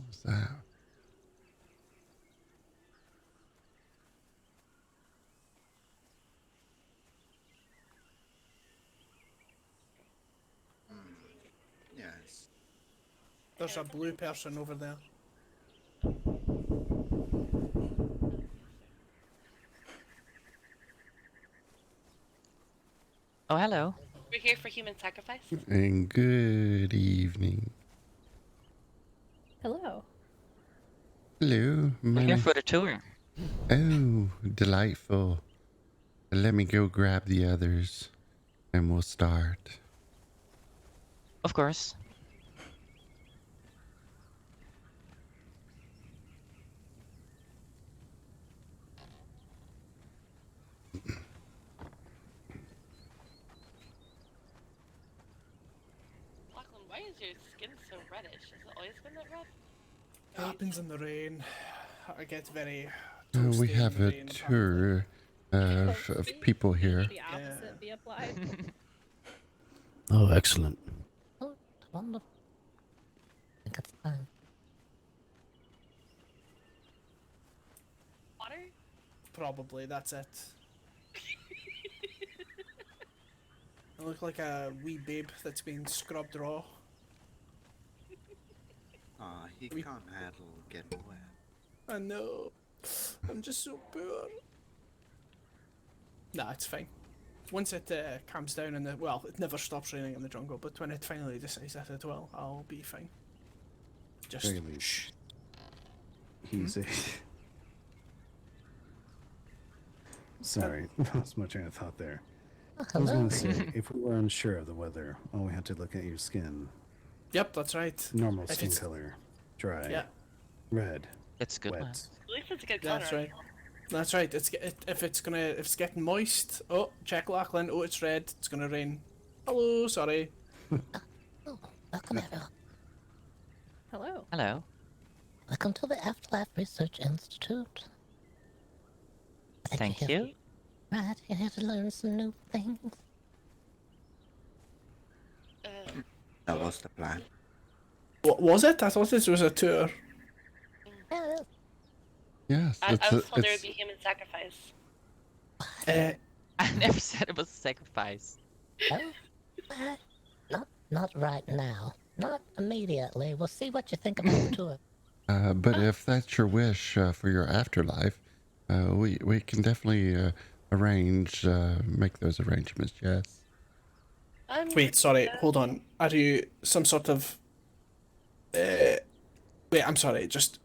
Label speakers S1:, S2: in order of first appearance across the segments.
S1: was that?
S2: Yes.
S3: There's a blue person over there.
S4: Oh, hello.
S5: We're here for human sacrifice.
S1: And good evening.
S6: Hello.
S1: Hello.
S4: We're here for the tour.
S1: Oh, delightful. Let me go grab the others and we'll start.
S4: Of course.
S5: Lachlan, why is your skin so reddish? Has it always been that red?
S3: Happens in the rain. I get very
S1: We
S3: toasty
S1: have
S3: in the
S1: a
S3: rain,
S1: tour of people here.
S6: The opposite be applied.
S7: Oh, excellent.
S8: Oh, wonderful. I think it's fine.
S5: Water?
S3: Probably, that's it. I look like a wee babe that's been scrubbed raw.
S2: Aw, he can't handle getting wet.
S3: I know. I'm just so poor. Nah, it's fine. Once it calms down and well, it never stops raining in the jungle, but when it finally decides that it will, I'll be fine. Just
S7: Very
S3: shh.
S7: easy. Sorry, lost my train of thought there.
S8: Oh,
S7: I was
S8: hello.
S7: going to say, if we were unsure of the weather, all we had to look at your skin.
S3: Yep, that's right.
S7: Normal
S3: If
S7: skin
S3: it's-
S7: color. Dry.
S3: Yeah,
S7: Red.
S4: It's good, man.
S7: Wet.
S5: At least it's a good color.
S3: that's right. That's right. If it's getting moist. Oh, check Lachlan. Oh, it's red. It's gonna rain. Hello, sorry.
S8: Oh, welcome everyone.
S6: Hello.
S4: Hello.
S8: Welcome to the Afterlife Research Institute.
S4: Thank
S8: you're
S4: you.
S8: here- Right, you're here to learn some new things.
S2: That was the plan.
S3: What was it? I thought this was a tour.
S8: Yeah,
S1: Yes,
S5: I was told there would
S1: it's
S5: be human sacrifice.
S4: I never said it was a sacrifice.
S8: well, not right now. Not immediately. We'll see what you think about the tour.
S1: but if that's your wish for your afterlife, we can definitely make those arrangements. Yes.
S3: Wait, sorry. Hold on. Are you some sort of? Wait, I'm sorry. Just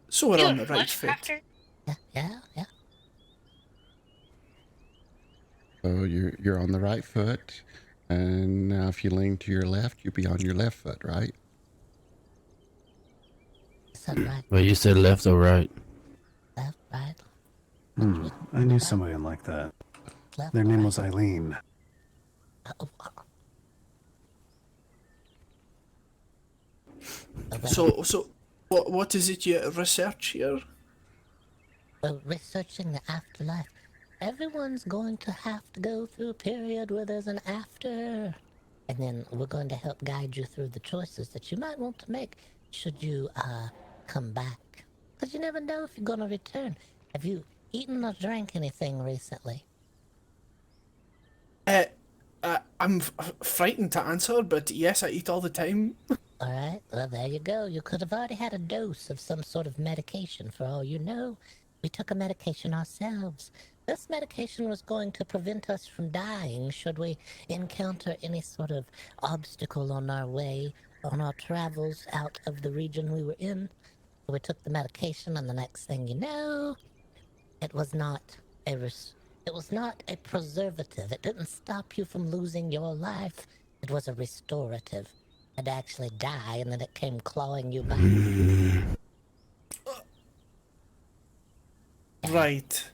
S3: so we're
S5: You
S3: on
S5: a
S3: the right
S5: flesh
S3: foot.
S5: crafter?
S8: Yeah.
S1: So you're on the right foot, and now if you lean to your left, you'll be on your left foot, right?
S8: Is that right?
S7: Well, you said left or right?
S8: Left, right,
S7: I knew somebody like that.
S8: left.
S7: Their name
S8: right.
S7: was Eileen.
S3: So what is it you research here?
S8: Well, researching the afterlife. Everyone's going to have to go through a period where there's an after. And then we're going to help guide you through the choices that you might want to make should you come back. Because you never know if you're going to return. Have you eaten or drank anything recently?
S3: I'm frightened to answer, but yes, I eat all the time.
S8: All right, well, there you go. You could have already had a dose of some sort of medication. For all you know, we took a medication ourselves. This medication was going to prevent us from dying should we encounter any sort of obstacle on our way, on our travels out of the region we were in. We took the medication, and the next thing you know, it was not a preservative. It didn't stop you from losing your life. It was a restorative. I'd actually die, and then it came clawing you back.
S3: Right.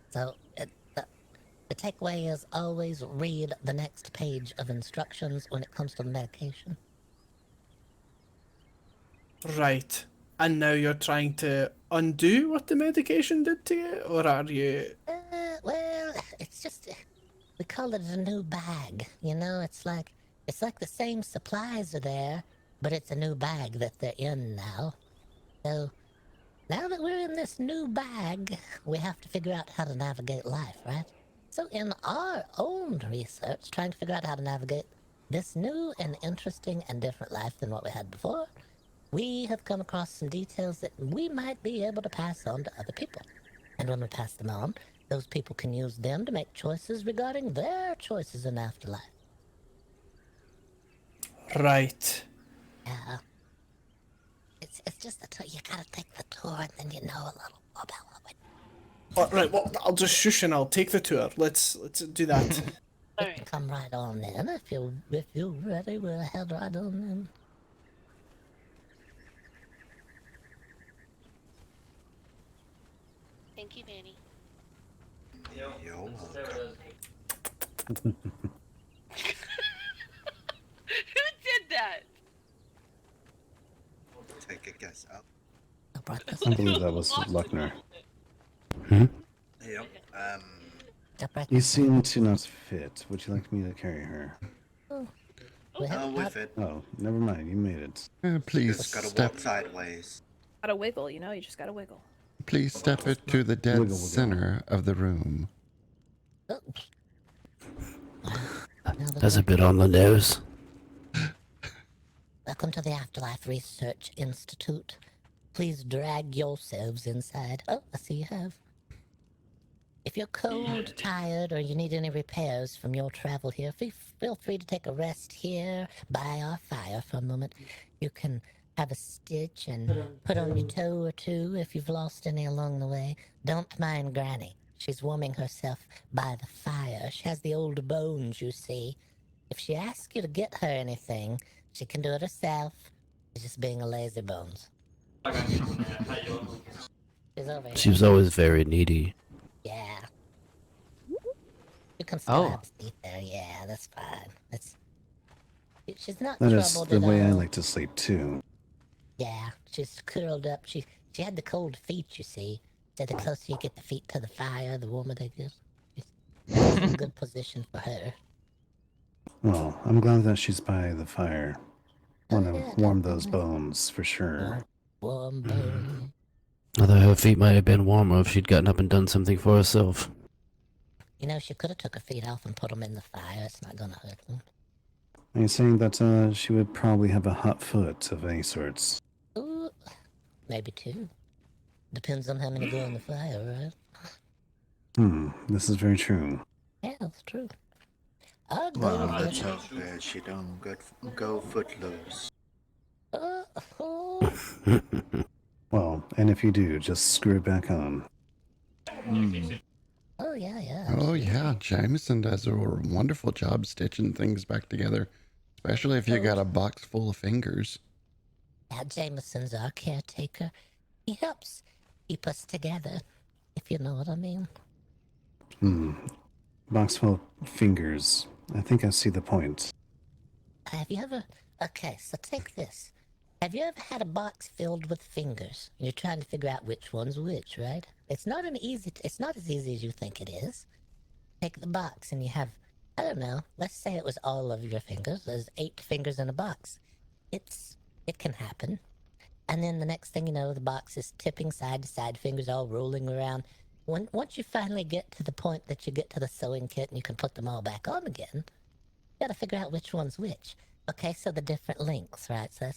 S8: So the takeaway is always read the next page of instructions when it comes to the medication.
S3: Right. And now you're trying to undo what the medication did to you, or are you?
S8: Well, it's just we call it a new bag. You know, it's like the same supplies are there, but it's a new bag that they're in now. So now that we're in this new bag, we have to figure out how to navigate life, right? So in our own research, trying to figure out how to navigate this new and interesting and different life than what we had before, we have come across some details that we might be able to pass on to other people. And when we pass them on, those people can use them to make choices regarding their choices in afterlife.
S3: Right.
S8: Yeah. It's just a tour. You gotta take the tour and then you know a little more about what we
S3: Right. Well, I'll just shush and I'll take the tour. Let's do that.
S5: Alright.
S8: come right on in. If you're ready, we'll head right on in.
S5: Thank you, Danny.
S2: You're welcome.
S5: Who did that?
S2: Take a guess up.
S8: I brought this
S7: I believe that was Luckner.
S2: Yep.
S8: up right
S7: You seem to not fit. Would you like me to carry her?
S8: we have
S2: With it.
S7: Oh, never mind. You made it.
S1: Please
S2: Just gotta
S1: step,
S2: walk sideways.
S6: Gotta wiggle, you know, you just gotta wiggle.
S1: please step it to the dead
S7: Wiggle, wiggle.
S1: center of the room.
S8: Oops. Now that
S9: That's a
S8: we're-
S9: bit on the nose.
S8: Welcome to the Afterlife Research Institute. Please drag yourselves inside. Oh, I see you have. If you're cold, tired, or you need any repairs from your travel here, feel free to take a rest here by our fire for a moment. You can have a stitch and put on your toe or two if you've lost any along the way. Don't mind Granny. She's warming herself by the fire. She has the old bones, you see. If she asks you to get her anything, she can do it herself. She's just being a lazy bones. She's over here.
S9: She was always very needy.
S8: Yeah. You can still
S4: Oh.
S8: have a seat there. Yeah, that's fine. She's not
S7: That is
S8: troubled
S7: the
S8: at
S7: way I
S8: all.
S7: like to sleep too.
S8: Yeah, she's curled up. She had the cold feet, you see. So the closer you get the feet to the fire, the warmer they get. It's a good position for her.
S7: Well, I'm glad that she's by the fire. Want
S8: Yeah,
S7: to warm those
S8: definitely.
S7: bones for sure.
S8: Warm bone.
S9: Although her feet might have been warmer if she'd gotten up and done something for herself.
S8: You know, she could have took her feet off and put them in the fire. It's not gonna hurt them.
S7: Are you saying that she would probably have a hot foot of any sorts?
S8: Ooh, maybe two. Depends on how many go in the fire, right?
S7: This is very true.
S8: Yeah, that's true. I'll go
S2: Well,
S8: with
S2: let's
S8: it.
S2: hope that she don't go footloose.
S8: Oh.
S7: Well, and if you do, just screw it back on.
S8: Oh, yeah.
S1: Oh yeah, Jameson does a wonderful job stitching things back together, especially if you got a box full of fingers.
S8: Yeah, Jameson's our caretaker. He helps keep us together, if you know what I mean.
S7: Box full of fingers. I think I see the point.
S8: Have you ever... Okay, so take this. Have you ever had a box filled with fingers? You're trying to figure out which one's which, right? It's not as easy as you think it is. Take the box and you have, I don't know, let's say it was all of your fingers. There's 8 fingers in a box. It can happen. And then the next thing you know, the box is tipping side to side, fingers all rolling around. Once you finally get to the point that you get to the sewing kit and you can put them all back on again, you gotta figure out which one's which. Okay, so the different lengths, right? So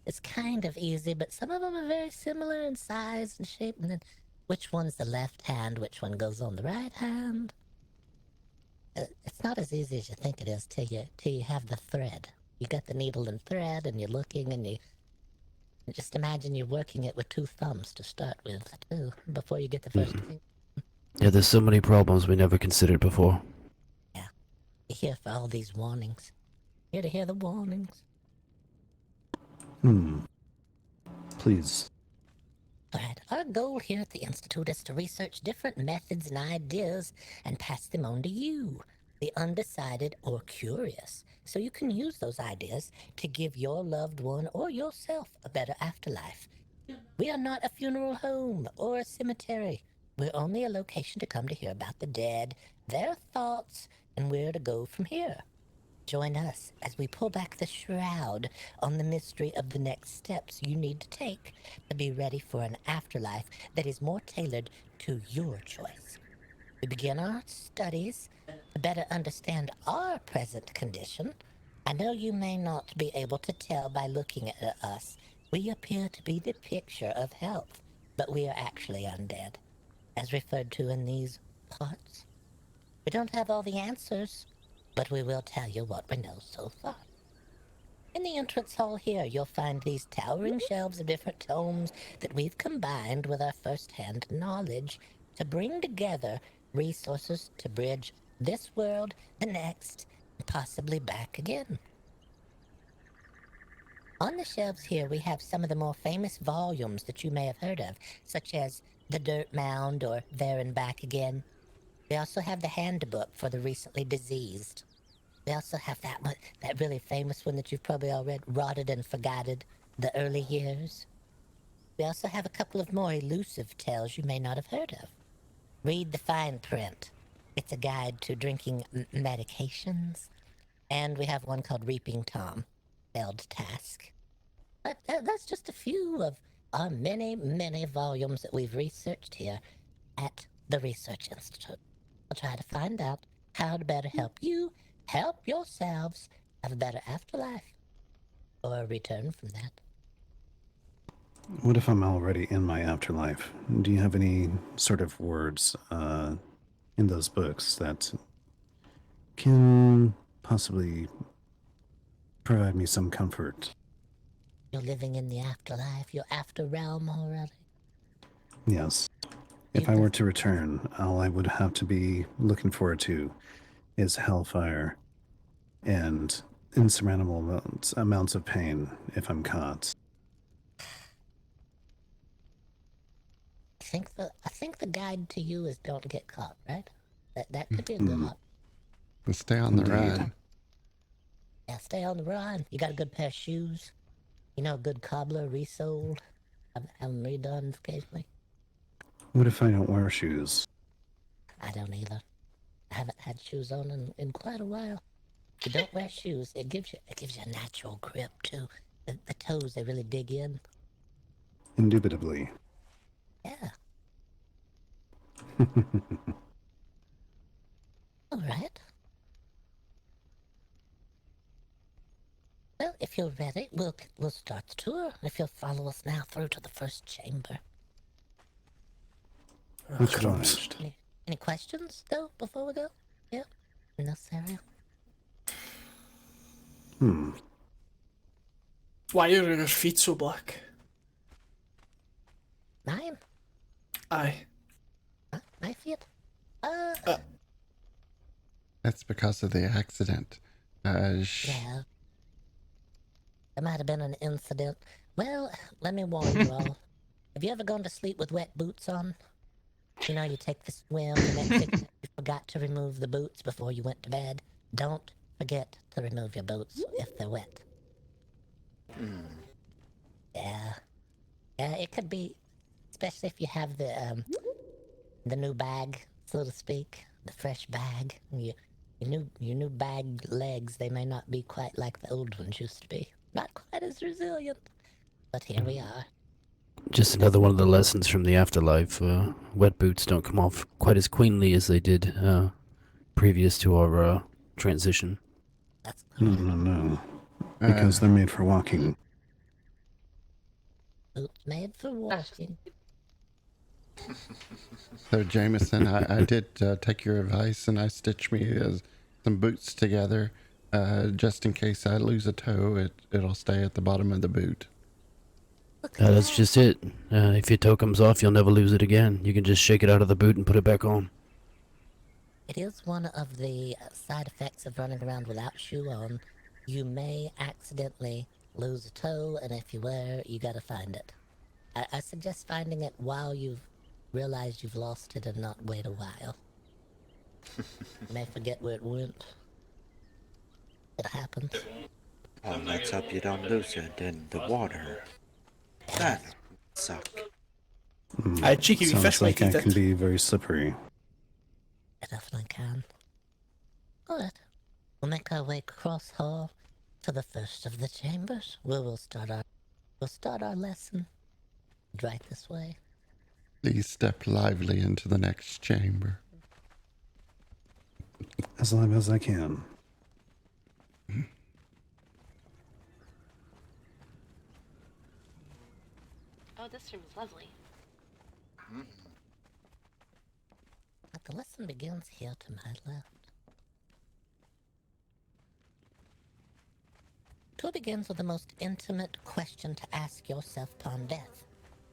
S8: it's kind of easy, but some of them are very similar in size and shape, and then which one's the left hand, which one goes on the right hand. It's not as easy as you think it is till you have the thread. You got the needle and thread, and you're looking, and you just imagine you're working it with 2 thumbs to start with, too, before you get the first thing.
S9: Yeah, there's so many problems we never considered before.
S8: You're here for all these warnings. Here to hear the warnings.
S7: Please.
S8: Alright, our goal here at the Institute is to research different methods and ideas and pass them on to you, the undecided or curious, so you can use those ideas to give your loved one or yourself a better afterlife. We are not a funeral home or a cemetery. We're only a location to come to hear about the dead, their thoughts, and where to go from here. Join us as we pull back the shroud on the mystery of the next steps you need to take to be ready for an afterlife that is more tailored to your choice. We begin our studies to better understand our present condition. I know you may not be able to tell by looking at us. We appear to be the picture of health, but we are actually undead, as referred to in these parts. We don't have all the answers, but we will tell you what we know so far. In the entrance hall here, you'll find these towering shelves of different tomes that we've combined with our first-hand knowledge to bring together resources to bridge this world, the next, and possibly back again. On the shelves here, we have some of the more famous volumes that you may have heard of, such as The Dirt Mound or There and Back Again. We also have the handbook for the recently diseased. We also have that really famous one that you've probably all read, Rotted and Forgotten, The Early Years. We also have a couple of more elusive tales you may not have heard of. Read the fine print. It's a guide to drinking medications. And we have one called Reaping Tom, Failed Task. But that's just a few of our many, many volumes that we've researched here at the Research Institute. We'll try to find out how to better help you, help yourselves have a better afterlife, or a return from that.
S7: What if I'm already in my afterlife? Do you have any sort of words in those books that can possibly provide me some comfort?
S8: You're living in the afterlife, your after realm already.
S7: Yes. If I were to return, all I would have to be looking forward to is hellfire and insurmountable amounts of pain if I'm caught.
S8: I think the guide to you is don't get caught, right? That could be a good option.
S1: And stay on the
S7: Indeed.
S1: ride.
S8: Yeah, stay on the run. You got a good pair of shoes. You know, a good cobbler resold. Have them redone occasionally.
S7: What if I don't wear shoes?
S8: I don't either. I haven't had shoes on in quite a while. If you don't wear shoes, it gives you a natural grip too. The toes, they really dig in.
S7: Indubitably.
S8: Yeah. All right. Well, if you're ready, we'll start the tour. If you'll follow us now through to the first chamber.
S7: Much obliged.
S8: Any questions, though, before we go? Yeah? In this area?
S3: Why are your feet so black?
S8: Mine?
S3: Aye.
S8: Huh? My feet?
S1: That's because of the accident.
S8: Yeah. There might have been an incident. Well, let me warn you all. Have you ever gone to sleep with wet boots on? You know, you take the swim and then you forgot to remove the boots before you went to bed. Don't forget to remove your boots if they're wet. Yeah. Yeah, it could be, especially if you have the new bag, so to speak, the fresh bag. Your new bag legs, they may not be quite like the old ones used to be. Not quite as resilient. But here we are.
S9: Just another one of the lessons from the afterlife. Wet boots don't come off quite as queenly as they did previous to our transition.
S8: That's
S7: No. Because they're made for walking.
S8: boots made for walking.
S1: So, Jameson, I did take your advice and I stitched me some boots together. Just in case I lose a toe, it'll stay at the bottom of the boot.
S9: That's just it. If your toe comes off, you'll never lose it again. You can just shake it out of the boot and put it back on.
S8: It is one of the side effects of running around without shoe on. You may accidentally lose a toe, and if you were, you gotta find it. I suggest finding it while you've realized you've lost it and not wait a while. You may forget where it went. It happens.
S2: Oh, let's hope you don't lose it in the water. That would suck.
S3: Cheeky wee
S7: Sounds
S3: fish
S7: like
S3: might
S7: I
S3: eat
S7: can
S3: it.
S7: be very slippery.
S8: It definitely can. Alright. We'll make our way across hall to the first of the chambers, where we'll start our lesson. Right this way.
S1: Please step lively into the next chamber.
S7: As live as I can.
S5: Oh, this room is lovely.
S8: But the lesson begins here to my left. Tour begins with the most intimate question to ask yourself upon death.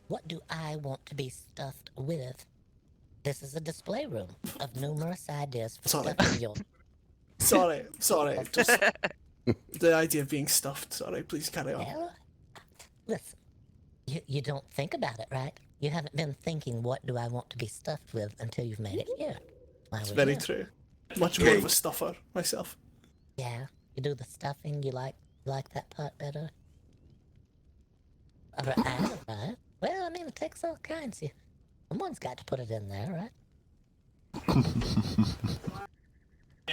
S8: What do I want to be stuffed with? This is a display room of numerous ideas for
S3: Sorry.
S8: stuffing your...
S3: Sorry. Just the idea of being stuffed. Sorry, please carry on.
S8: Well, listen, you don't think about it, right? You haven't been thinking, what do I want to be stuffed with until you've made it here.
S3: It's very true. Much more of a stuffer myself.
S8: Yeah, you do the stuffing, you like that part better? Right. Well, I mean, it takes all kinds. Someone's got to put it in there, right?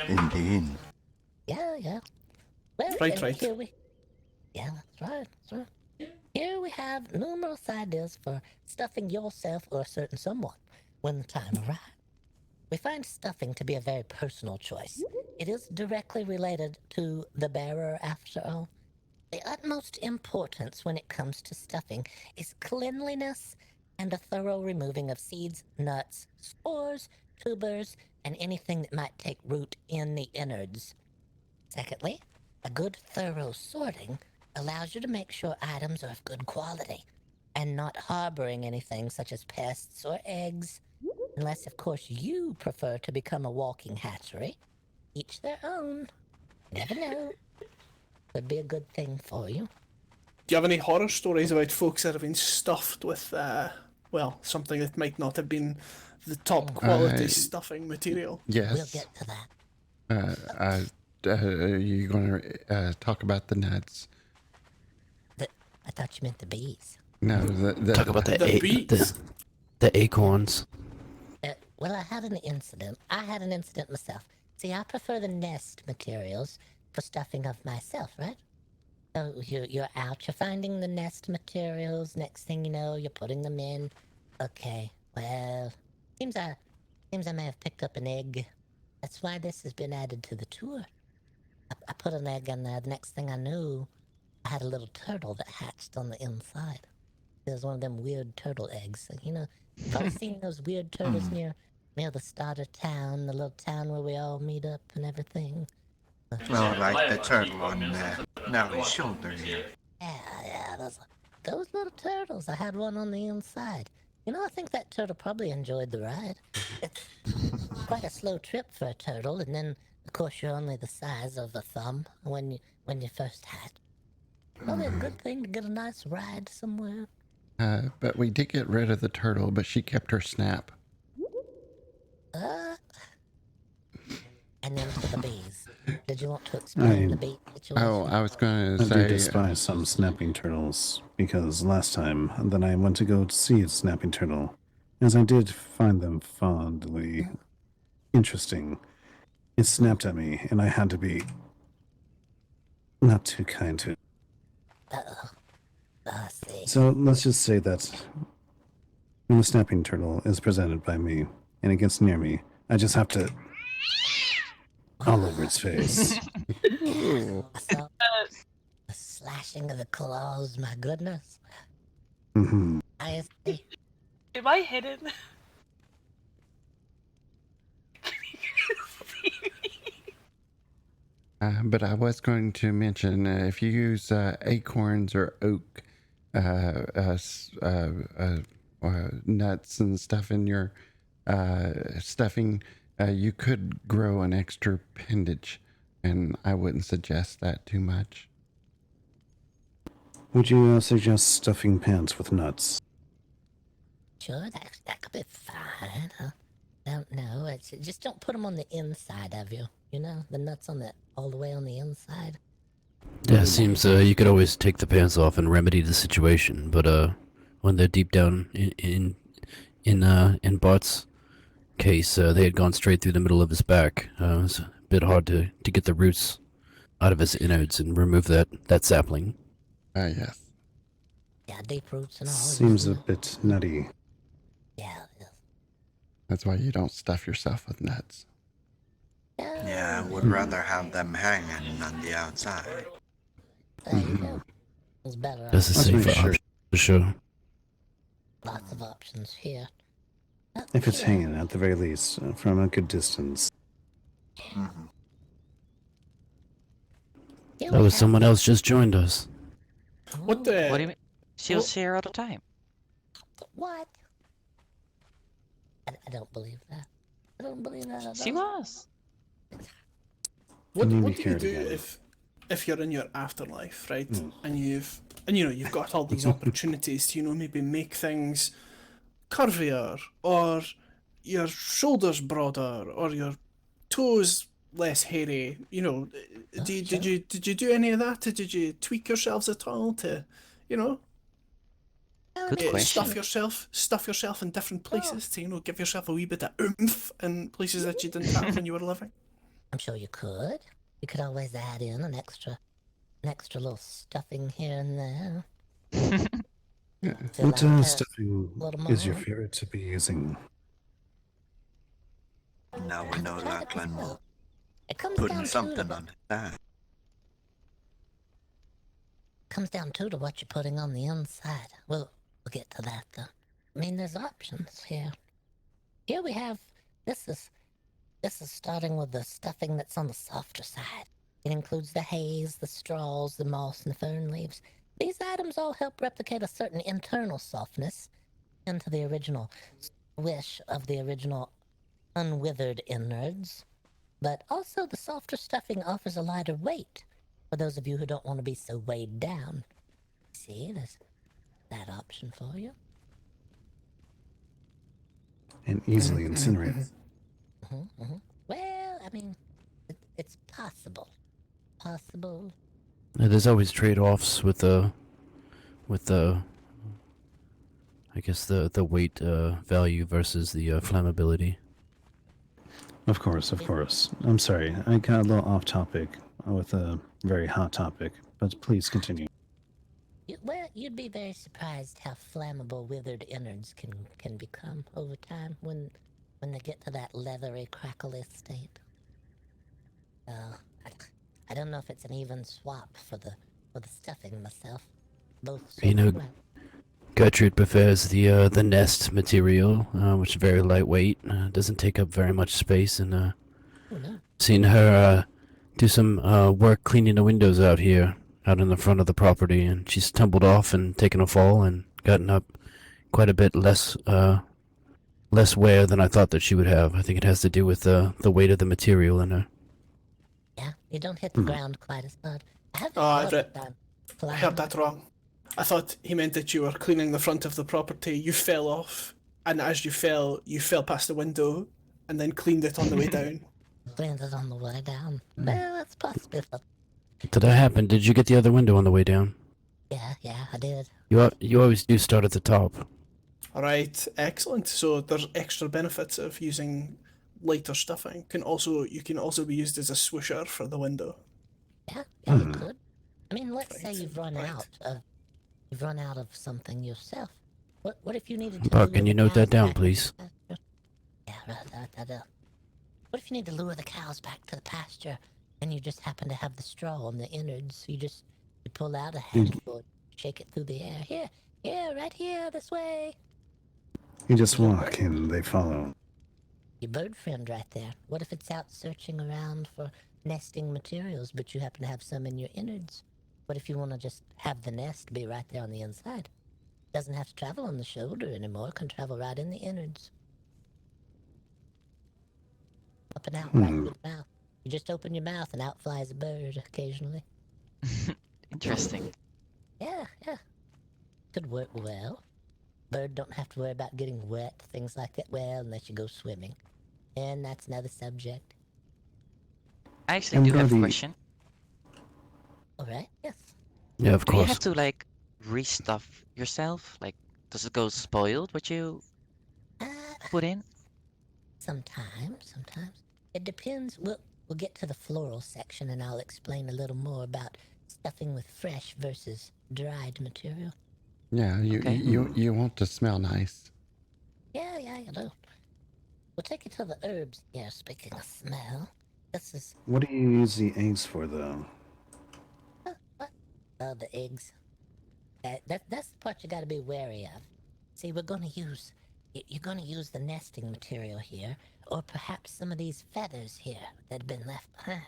S2: Indeed.
S8: Yeah. Well,
S3: Right.
S8: Yeah, that's right. Here we have numerous ideas for stuffing yourself or a certain someone when the time arrives. We find stuffing to be a very personal choice. It is directly related to the bearer, after all. The utmost importance when it comes to stuffing is cleanliness and a thorough removing of seeds, nuts, spores, tubers, and anything that might take root in the innards. Secondly, a good thorough sorting allows you to make sure items are of good quality and not harboring anything such as pests or eggs, unless of course you prefer to become a walking hatchery. Each their own. Never know. Could be a good thing for you.
S3: Do you have any horror stories about folks that have been stuffed with, something that might not have been the top quality stuffing material?
S1: Yes.
S8: We'll get to that.
S1: Are you going to talk about the nuts?
S8: I thought you meant the bees.
S1: No,
S9: Talk about
S3: The bees.
S9: the acorns.
S8: Well, I had an incident myself. See, I prefer the nest materials for stuffing of myself, right? So you're out, you're finding the nest materials. Next thing you know, you're putting them in. Okay, well, seems I may have picked up an egg. That's why this has been added to the tour. I put an egg in there. The next thing I knew, I had a little turtle that hatched on the inside. It was one of them weird turtle eggs. You've probably seen those weird turtles near the starter town, the little town where we all meet up and everything.
S2: Well, like the turtle on Nellie's shoulder here.
S8: Yeah, those little turtles. I had one on the inside. I think that turtle probably enjoyed the ride. It's quite a slow trip for a turtle, and then, of course, you're only the size of a thumb when you first hatch. Probably a good thing to get a nice ride somewhere.
S1: But we did get rid of the turtle, but she kept her snap.
S8: And then to the bees. Did you want to explain the bee situation?
S1: Oh, I was going to
S7: I
S1: say...
S7: do despise some snapping turtles, because last time that I went to go see a snapping turtle, as I did find them fondly interesting, it snapped at me, and I had to be not too kind to it.
S8: Uh-oh. I see.
S7: So let's just say that when the snapping turtle is presented by me, and it gets near me, I just have to... all over its face.
S8: I saw the slashing of the claws, my goodness.
S7: Mm-hmm.
S8: I see.
S5: Am I hidden?
S1: But I was going to mention, if you use acorns or oak nuts and stuff in your stuffing, you could grow an extra appendage, and I wouldn't suggest that too much.
S7: Would you suggest stuffing pants with nuts?
S8: Sure, that could be fine. Don't know. Just don't put them on the inside of you. The nuts all the way on the inside.
S9: Yeah, it seems you could always take the pants off and remedy the situation, but when they're deep down in Bart's case, they had gone straight through the middle of his back. It was a bit hard to get the roots out of his innards and remove that sapling.
S1: Yes.
S8: Yeah, deep roots and all.
S7: Seems a
S8: isn't it?
S7: bit nutty.
S8: Yeah, yeah.
S1: That's why you don't stuff yourself with nuts.
S2: Yeah, I would rather have them hanging on the outside.
S8: There you go. It's better.
S9: That's a
S7: Let's make
S9: safer
S7: sure.
S9: option for sure.
S8: Lots of options here.
S7: If it's
S8: Okay.
S7: hanging, at the very least, from a good distance.
S2: Mhm.
S8: Here
S9: That
S8: we
S9: was
S8: have
S9: someone
S8: the-
S9: else just joined us.
S3: What the?
S4: What do you mean? She was here all the time.
S8: What? I don't believe that. I don't believe that at
S4: She
S8: all.
S4: was.
S3: What,
S7: Made me
S3: what do you
S7: care
S3: do
S7: again.
S3: if you're in your afterlife, right?
S7: Mm.
S3: And you've got all these opportunities to maybe make things curvier, or your shoulders broader, or your toes less hairy. Did you do any of that? Did you tweak yourselves at all to,
S4: Good question.
S3: stuff yourself in different places to give yourself a wee bit of oomph in places that you didn't have when you were living?
S8: I'm sure you could. You could always add in an extra little stuffing here and there. Fill
S7: What
S8: out that
S7: stuffing
S8: little
S7: is your
S8: mold.
S7: favorite to be using?
S2: Now we know Lachlan will
S8: It comes
S2: putting
S8: down
S2: something
S8: to
S2: on his back.
S8: to what you're putting on the inside. We'll get to that though. I mean, there's options here. Here we have this is starting with the stuffing that's on the softer side. It includes the haze, the straws, the moss, and the fern leaves. These items all help replicate a certain internal softness into the original wish of the original unwithered innards. But also the softer stuffing offers a lighter weight for those of you who don't want to be so weighed down. See, there's that option for you.
S7: And easily incinerated.
S8: Well, I mean, it's possible. Possible.
S9: There's always trade-offs with the I guess the weight value versus the flammability.
S7: Of course, of course. I'm sorry, I got a little off topic with a very hot topic, but please continue.
S8: Well, you'd be very surprised how flammable withered innards can become over time when they get to that leathery, crackly state. I don't know if it's an even swap for the stuffing myself. Both.
S9: You know,
S8: well,
S9: Gertrude prefers the nest material, which is very lightweight, doesn't take up very much space, and
S8: oh no.
S9: seen her do some work cleaning the windows out here, out in the front of the property, and she's tumbled off and taken a fall and gotten up quite a bit less wear than I thought that she would have. I think it has to do with the weight of the material in her.
S8: Yeah, you don't hit the ground quite as hard. I haven't
S3: Oh, I
S8: thought
S3: read-
S8: of that.
S3: I heard that wrong. I thought he meant that you were cleaning the front of the property, you fell off, and as you fell past the window, and then cleaned it on the way down.
S8: Landed on the way down. Well, that's possible.
S9: Did that happen? Did you get the other window on the way down?
S8: Yeah, I did.
S9: You always do start at the top.
S3: Alright, excellent. So there's extra benefits of using lighter stuffing. You can also be used as a swoosher for the window.
S8: Yeah, you could. I mean, let's say
S3: Right,
S8: you've run
S3: right.
S8: out of something yourself. What if you needed to?
S9: Buck,
S8: lure
S9: can you
S8: the
S9: note that
S8: cows
S9: down,
S8: back to
S9: please?
S8: the pasture? Yeah, right. What if you need to lure the cows back to the pasture, and you just happen to have the straw on the innards? You pull out a handful, shake it through the air. Here, right here, this way.
S7: You just walk and they follow.
S8: Your bird friend right there. What if it's out searching around for nesting materials, but you happen to have some in your innards? What if you want to just have the nest be right there on the inside? Doesn't have to travel on the shoulder anymore. Can travel right in the innards. Up and out, right through the mouth. You just open your mouth and out flies a bird occasionally.
S4: Interesting.
S8: Yeah. Could work well. Bird don't have to worry about getting wet, things like that. Well, unless you go swimming. And that's another subject.
S4: I actually do have a
S7: Brody.
S4: question.
S8: Alright, yes.
S9: Yeah, of
S4: Do you
S9: course.
S4: have to like restuff yourself? Like, does it go spoiled what you
S8: Uh,
S4: put in?
S8: Sometimes. It depends. Well, we'll get to the floral section and I'll explain a little more about stuffing with fresh versus dried material.
S1: Yeah,
S4: Okay.
S1: you want to smell nice.
S8: Yeah, you know. We'll take you to the herbs here, speaking of smell. This is,
S7: What do you use the eggs for, though?
S8: the eggs. That's the part you gotta be wary of. See, we're gonna use, you're gonna use the nesting material here, or perhaps some of these feathers here that have been left behind.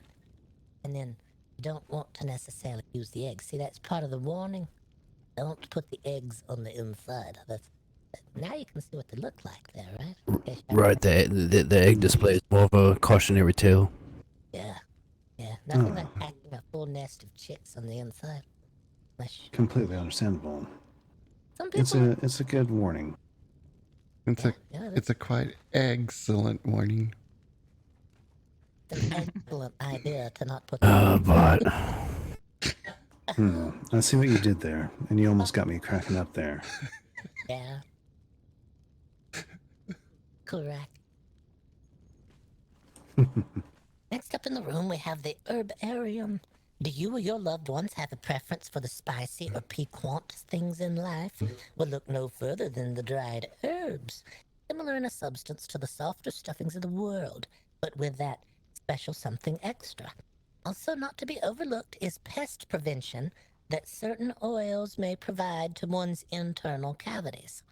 S8: And then you don't want to necessarily use the eggs. See, that's part of the warning. Don't put the eggs on the inside. Now you can see what they look like there, right? Okay,
S9: Right, the egg display is more of a cautionary tale.
S8: Yeah. Nothing like packing a full nest of chicks on the inside. Unless
S7: Completely understandable.
S8: some people.
S7: It's a good warning.
S1: It's a quite excellent warning.
S8: It's an excellent idea to not put.
S9: But
S7: I see what you did there, and you almost got me cracking up there.
S8: Yeah. Correct. Next up in the room, we have the Herbarium. Do you or your loved ones have a preference for the spicy or piquant things in life? Well, look no further than the dried herbs, similar in a substance to the softer stuffings of the world, but with that special something extra. Also not to be overlooked is pest prevention that certain oils may provide to one's internal cavities.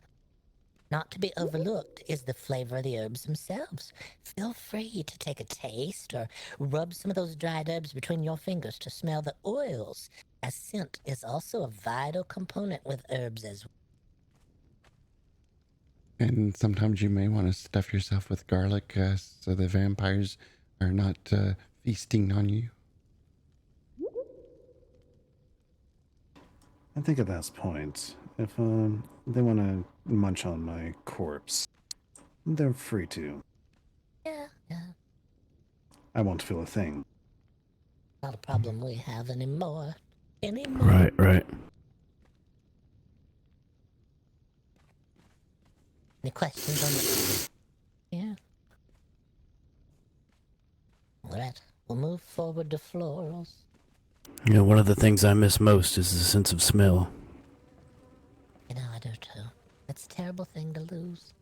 S8: Not to be overlooked is the flavor of the herbs themselves. Feel free to take a taste or rub some of those dried herbs between your fingers to smell the oils, as scent is also a vital component with herbs as well.
S1: And sometimes you may want to stuff yourself with garlic so the vampires are not feasting on you.
S7: I think at that point, if they want to munch on my corpse, they're free to.
S8: Yeah.
S7: I won't feel a thing.
S8: Not a problem we have anymore.
S9: right.
S8: Any questions on the... Yeah. Alright, we'll move forward to florals.
S9: You know, one of the things I miss most is the sense of smell.
S8: You know, I do too. It's a terrible thing to lose.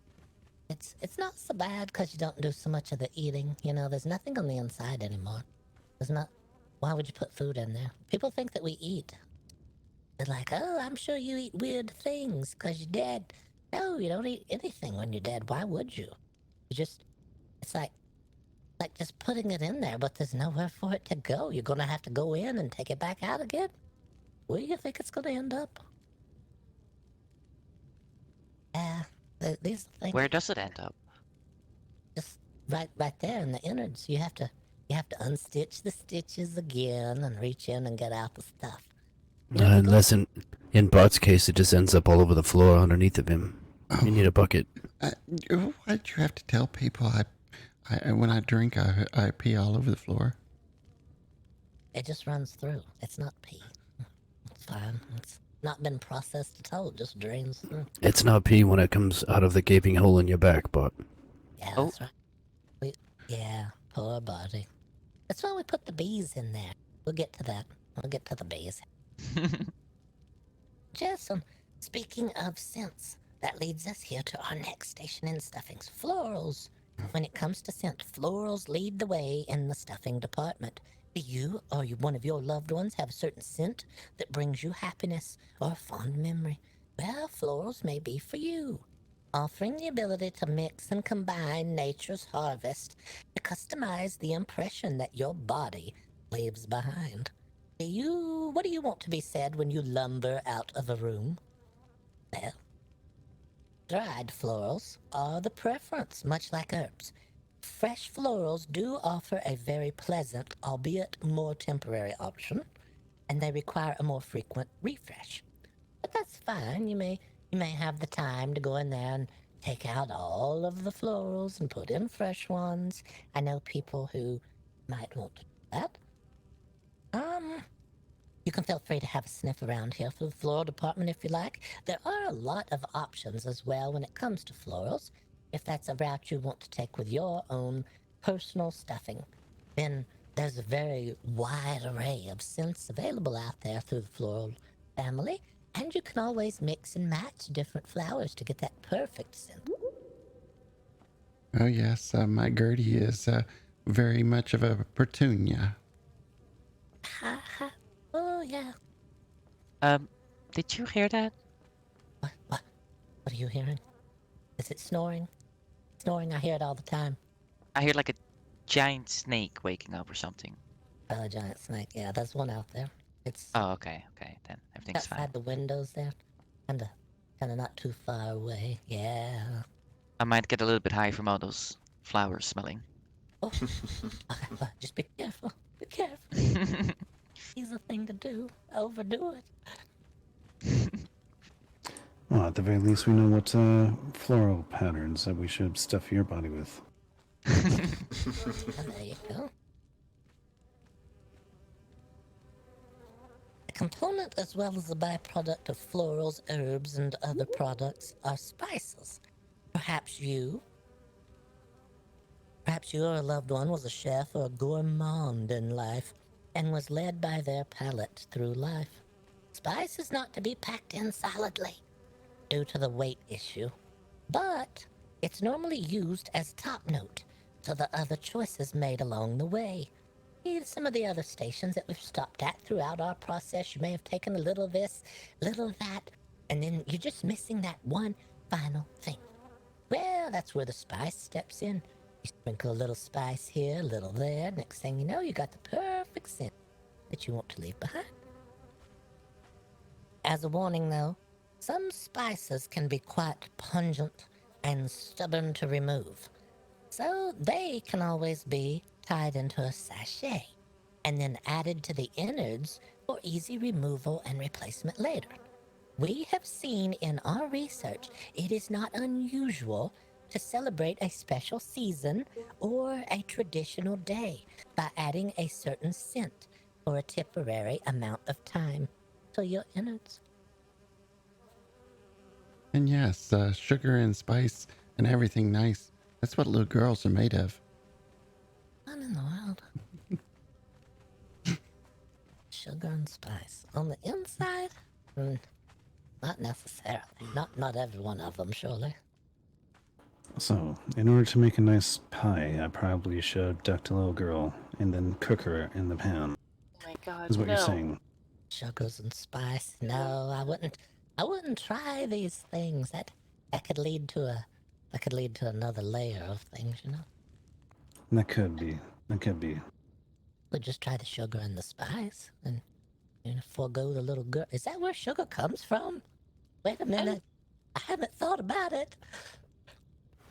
S8: It's not so bad because you don't do so much of the eating. You know, there's nothing on the inside anymore. There's not... Why would you put food in there? People think that we eat. They're like, oh, I'm sure you eat weird things because you're dead. No, you don't eat anything when you're dead. Why would you? You just... It's like just putting it in there, but there's nowhere for it to go. You're gonna have to go in and take it back out again. Where do you think it's gonna end up? These things...
S4: Where does it end up?
S8: Just right there in the innards. You have to unstitch the stitches again and reach in and get out the stuff.
S9: Unless in Bart's case, it just ends up all over the floor underneath of him. You need a bucket.
S1: Why'd you have to tell people when I drink, I pee all over the floor?
S8: It just runs through. It's not pee. It's fine. It's not been processed at all. It just drains through.
S9: It's not pee when it comes out of the gaping hole in your back, Bart.
S8: Yeah, that's right. Yeah, poor body. That's why we put the bees in there. We'll get to that. We'll get to the bees. Jason, speaking of scents, that leads us here to our next station in stuffings, florals. When it comes to scent, florals lead the way in the stuffing department. Do you or one of your loved ones have a certain scent that brings you happiness or a fond memory? Well, florals may be for you, offering the ability to mix and combine nature's harvest to customize the impression that your body leaves behind. What do you want to be said when you lumber out of a room? Well, dried florals are the preference, much like herbs. Fresh florals do offer a very pleasant, albeit more temporary option, and they require a more frequent refresh. But that's fine. You may have the time to go in there and take out all of the florals and put in fresh ones. I know people who might want to do that. You can feel free to have a sniff around here for the floral department if you like. There are a lot of options as well when it comes to florals, if that's a route you want to take with your own personal stuffing. then there's a very wide array of scents available out there through the floral family, and you can always mix and match different flowers to get that perfect scent.
S1: Oh, yes, my Gertie is very much of a petunia.
S8: Ha ha. Oh, yeah.
S4: Did you hear that?
S8: What are you hearing? Is it snoring? Snoring, I hear it all the time.
S4: I hear like a giant snake waking up or something.
S8: A giant snake. Yeah, there's one out there. It's
S4: Oh, okay, then everything's fine.
S8: outside the windows there. Kinda not too far away. Yeah.
S4: I might get a little bit high from all those flowers smelling.
S8: Oh, okay, just be careful. Be careful. Easy thing to do. Overdo it.
S7: Well, at the very least, we know what floral patterns that we should stuff your body with.
S8: And there you go. A component as well as a byproduct of florals, herbs, and other products are spices. Perhaps you or a loved one was a chef or a gourmand in life and was led by their palate through life. Spice is not to be packed in solidly due to the weight issue, but it's normally used as top note to the other choices made along the way. Some of the other stations that we've stopped at throughout our process, you may have taken a little of this, little of that, and then you're just missing that one final thing. Well, that's where the spice steps in. You sprinkle a little spice here, a little there. Next thing you know, you got the perfect scent that you want to leave behind. As a warning, though, some spices can be quite pungent and stubborn to remove. So they can always be tied into a sachet and then added to the innards for easy removal and replacement later. We have seen in our research it is not unusual to celebrate a special season or a traditional day by adding a certain scent for a temporary amount of time to your innards.
S1: And yes, sugar and spice and everything nice. That's what little girls are made of.
S8: What in the world? Sugar and spice. On the inside? Not necessarily. Not every one of them, surely.
S7: So, in order to make a nice pie, I probably should abduct a little girl and then cook her in the pan.
S5: Oh my god,
S7: Is what
S5: no.
S7: you're saying.
S8: Sugars and spice. No, I wouldn't try these things. That could lead to another layer of things, you know.
S7: That could be.
S8: We'd just try the sugar and the spice and forego the little girl. Is that where sugar comes from? Wait a minute. I haven't thought about it.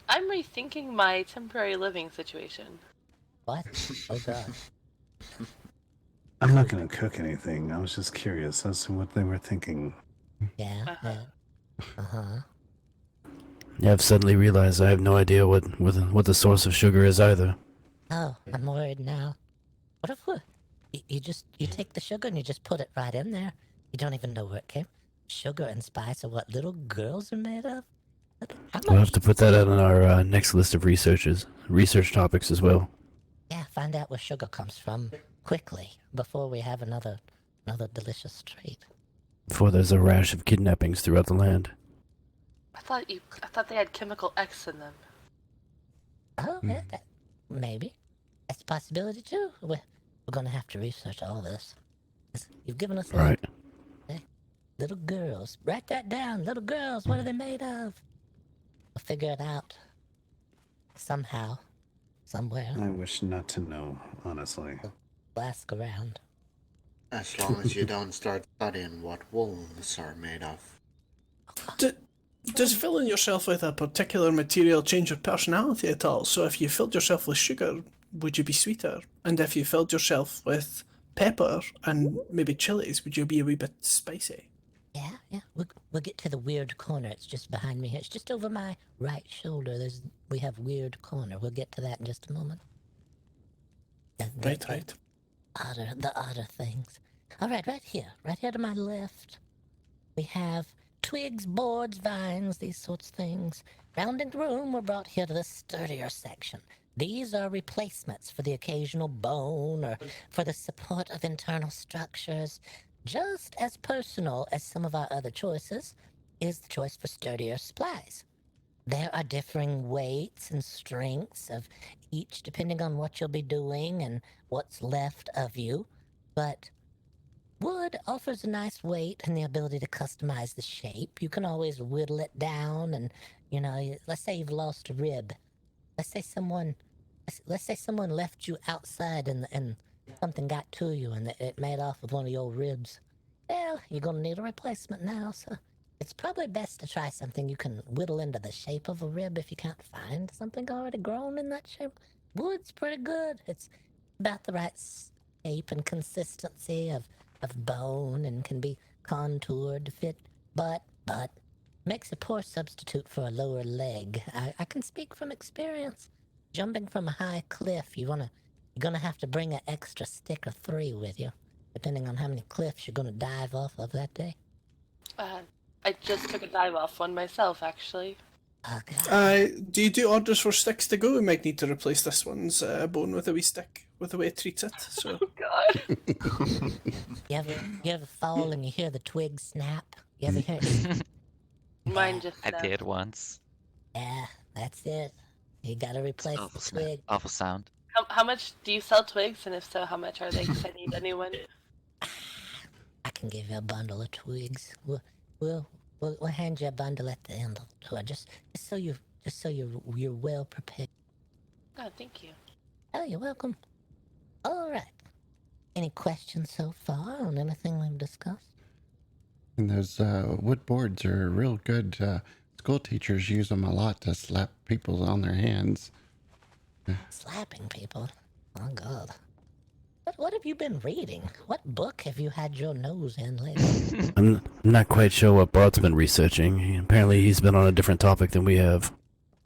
S5: I'm rethinking my temporary living situation.
S8: What? Oh god.
S7: I'm not gonna cook anything. I was just curious as to what they were thinking.
S8: Yeah.
S9: Yeah, I've suddenly realized I have no idea what the source of sugar is either.
S8: Oh, I'm worried now. What if you take the sugar and you just put it right in there? You don't even know where it came. Sugar and spice are what little girls are made of?
S9: We'll have to put that on our next list of research topics as well.
S8: Yeah, find out where sugar comes from quickly before we have another delicious treat.
S9: Before there's a rash of kidnappings throughout the land.
S5: I thought they had chemical X in them.
S8: Oh, yeah, maybe. That's a possibility too. We're gonna have to research all this. You've given us
S9: Right.
S8: Little girls. Write that down. Little girls, what are they made of? We'll figure it out. Somehow. Somewhere.
S7: I wish not to know, honestly.
S8: We'll ask around.
S2: As long as you don't start studying what wolves are made of.
S3: Does filling yourself with a particular material change your personality at all? So if you filled yourself with sugar, would you be sweeter? And if you filled yourself with pepper and maybe chilies, would you be a wee bit spicy?
S8: Yeah. We'll get to the weird corner. It's just behind me here. It's just over my right shoulder. We have weird corner. We'll get to that in just a moment.
S3: Right.
S8: The odder things. All right, right here to my left. We have twigs, boards, vines, these sorts of things. Rounding the room, we're brought here to the sturdier section. These are replacements for the occasional bone or for the support of internal structures. Just as personal as some of our other choices is the choice for sturdier supplies. There are differing weights and strengths of each depending on what you'll be doing and what's left of you, but wood offers a nice weight and the ability to customize the shape. You can always whittle it down and, let's say you've lost a rib. Let's say someone left you outside and something got to you and it made off with one of your ribs. Well, you're gonna need a replacement now, so it's probably best to try something you can whittle into the shape of a rib if you can't find something already grown in that shape. Wood's pretty good. It's about the right shape and consistency of bone and can be contoured to fit, but makes a poor substitute for a lower leg. I can speak from experience. Jumping from a high cliff, you're gonna have to bring an extra stick or 3 with you, depending on how many cliffs you're gonna dive off of that day.
S5: I just took a dive off one myself, actually.
S8: Okay.
S3: Do you do orders for sticks to go? We might need to replace this one's bone with a wee stick, with the way it treats it. So.
S5: Oh God.
S8: You ever fall and you hear the twig snap? You ever hear it?
S5: Mine just.
S4: I did once.
S8: Yeah, that's it. You gotta replace the twig.
S4: Awful sound.
S5: How much do you sell twigs, and if so, how much are they? 'Cause I need anyone.
S8: I can give you a bundle of twigs. We'll hand you a bundle at the end of the tour, just so you're well prepared.
S5: Oh, thank you.
S8: Oh, you're welcome. All right. Any questions so far on anything we've discussed?
S1: And those wood boards are real good. School teachers use them a lot to slap people on their hands.
S8: Slapping people? Oh, God. What have you been reading? What book have you had your nose in lately?
S9: I'm not quite sure what Bart's been researching. Apparently he's been on a different topic than we have.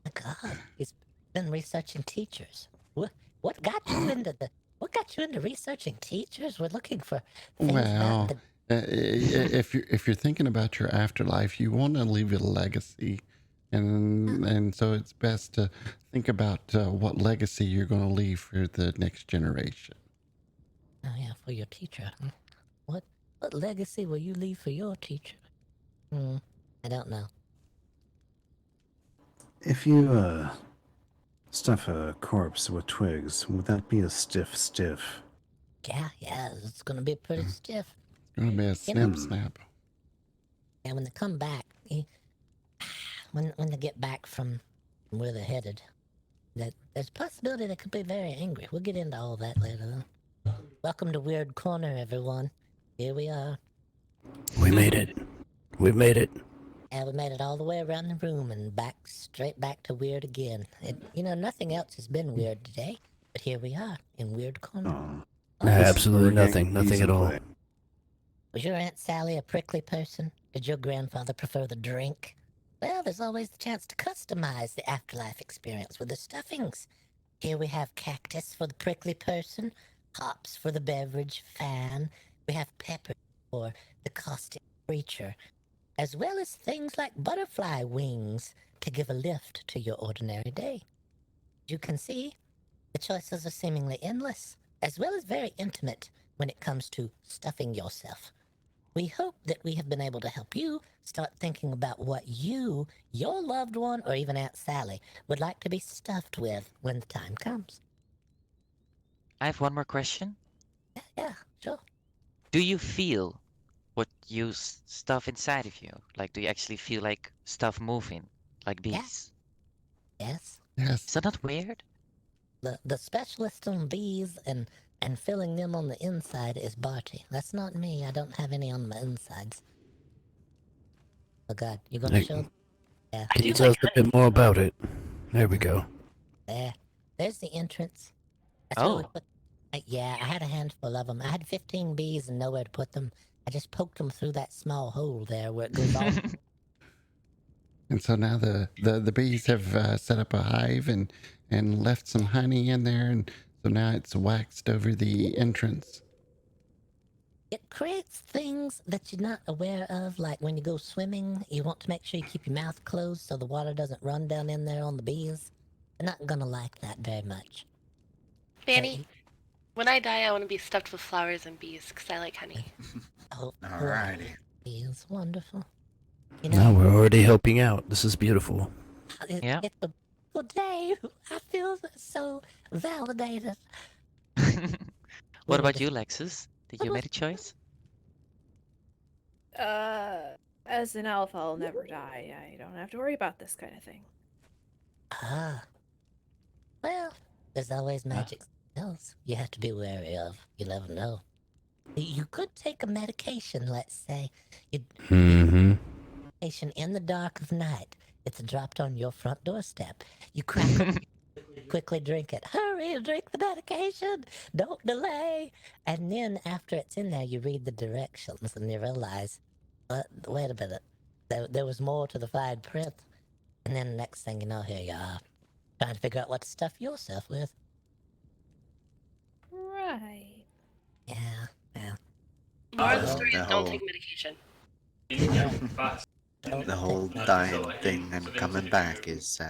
S8: My God, he's been researching teachers. What got you into researching teachers? We're looking for things
S1: Well,
S8: about
S1: if you're thinking about your afterlife, you want to leave a legacy, and so it's best to think about what legacy you're going to leave for the next generation.
S8: Oh yeah, for your teacher. What legacy will you leave for your teacher? I don't know.
S7: If you stuff a corpse with twigs, would that be a stiff?
S8: Yeah, it's gonna be pretty stiff.
S1: It's going to be a snap.
S8: And when they come back, when they get back from where they're headed, there's a possibility they could be very angry. We'll get into all that later, though. Welcome to Weird Corner, everyone. Here we are.
S9: We made it. We've made it.
S8: And we made it all the way around the room and straight back to weird again. Nothing else has been weird today, but here we are in Weird Corner.
S9: Absolutely nothing at all.
S8: Was your Aunt Sally a prickly person? Did your grandfather prefer the drink? Well, there's always the chance to customize the afterlife experience with the stuffings. Here we have cactus for the prickly person, hops for the beverage fan. We have pepper for the caustic creature, as well as things like butterfly wings to give a lift to your ordinary day. You can see, the choices are seemingly endless, as well as very intimate when it comes to stuffing yourself. We hope that we have been able to help you start thinking about what you, your loved one, or even Aunt Sally would like to be stuffed with when the time comes.
S4: I have one more question.
S8: Yeah, sure.
S4: Do you feel what you stuff inside of you? Like, do you actually feel like stuff moving, like bees?
S8: Yes.
S1: Yes.
S4: Is that not weird?
S8: The specialist on bees and filling them on the inside is Barty. That's not me. I don't have any on my insides. Oh God, you gonna show? Yeah.
S9: Can you tell us a bit more about it? There we go.
S8: There's the entrance. That's where we put. Yeah, I had a handful of them. I had 15 bees and nowhere to put them. I just poked them through that small hole there where it goes off.
S1: And so now the bees have set up a hive and left some honey in there, and so now it's waxed over the entrance.
S8: It creates things that you're not aware of, like when you go swimming, you want to make sure you keep your mouth closed so the water doesn't run down in there on the bees. They're not gonna like that very much.
S5: Fanny, when I die, I want to be stuffed with flowers and bees because I like honey.
S8: Oh,
S2: Alrighty.
S8: feels wonderful. You
S9: Now
S8: know,
S9: we're already helping out. This is beautiful.
S4: Yeah.
S8: it's a beautiful day. I feel so validated.
S4: What about
S8: Good.
S4: you, Lexus? Did you make a choice?
S6: As an elf, I'll never die. I don't have to worry about this kind of thing.
S8: Ah. Well, there's always magic spells you have to be wary of. You never know. You could take a medication, let's say. You
S9: Mm-hmm.
S8: medication in the dark of night. It's dropped on your front doorstep. You crack it, quickly drink it. Hurry, drink the medication. Don't delay. And then after it's in there, you read the directions and you realize, wait a minute. There was more to the fine print. And then next thing you know, here you are, trying to figure out what to stuff yourself with.
S6: Right.
S8: Yeah, yeah.
S5: Moral of the
S2: Oh,
S5: story is
S2: no.
S5: don't take medication.
S2: The whole dying thing and coming back is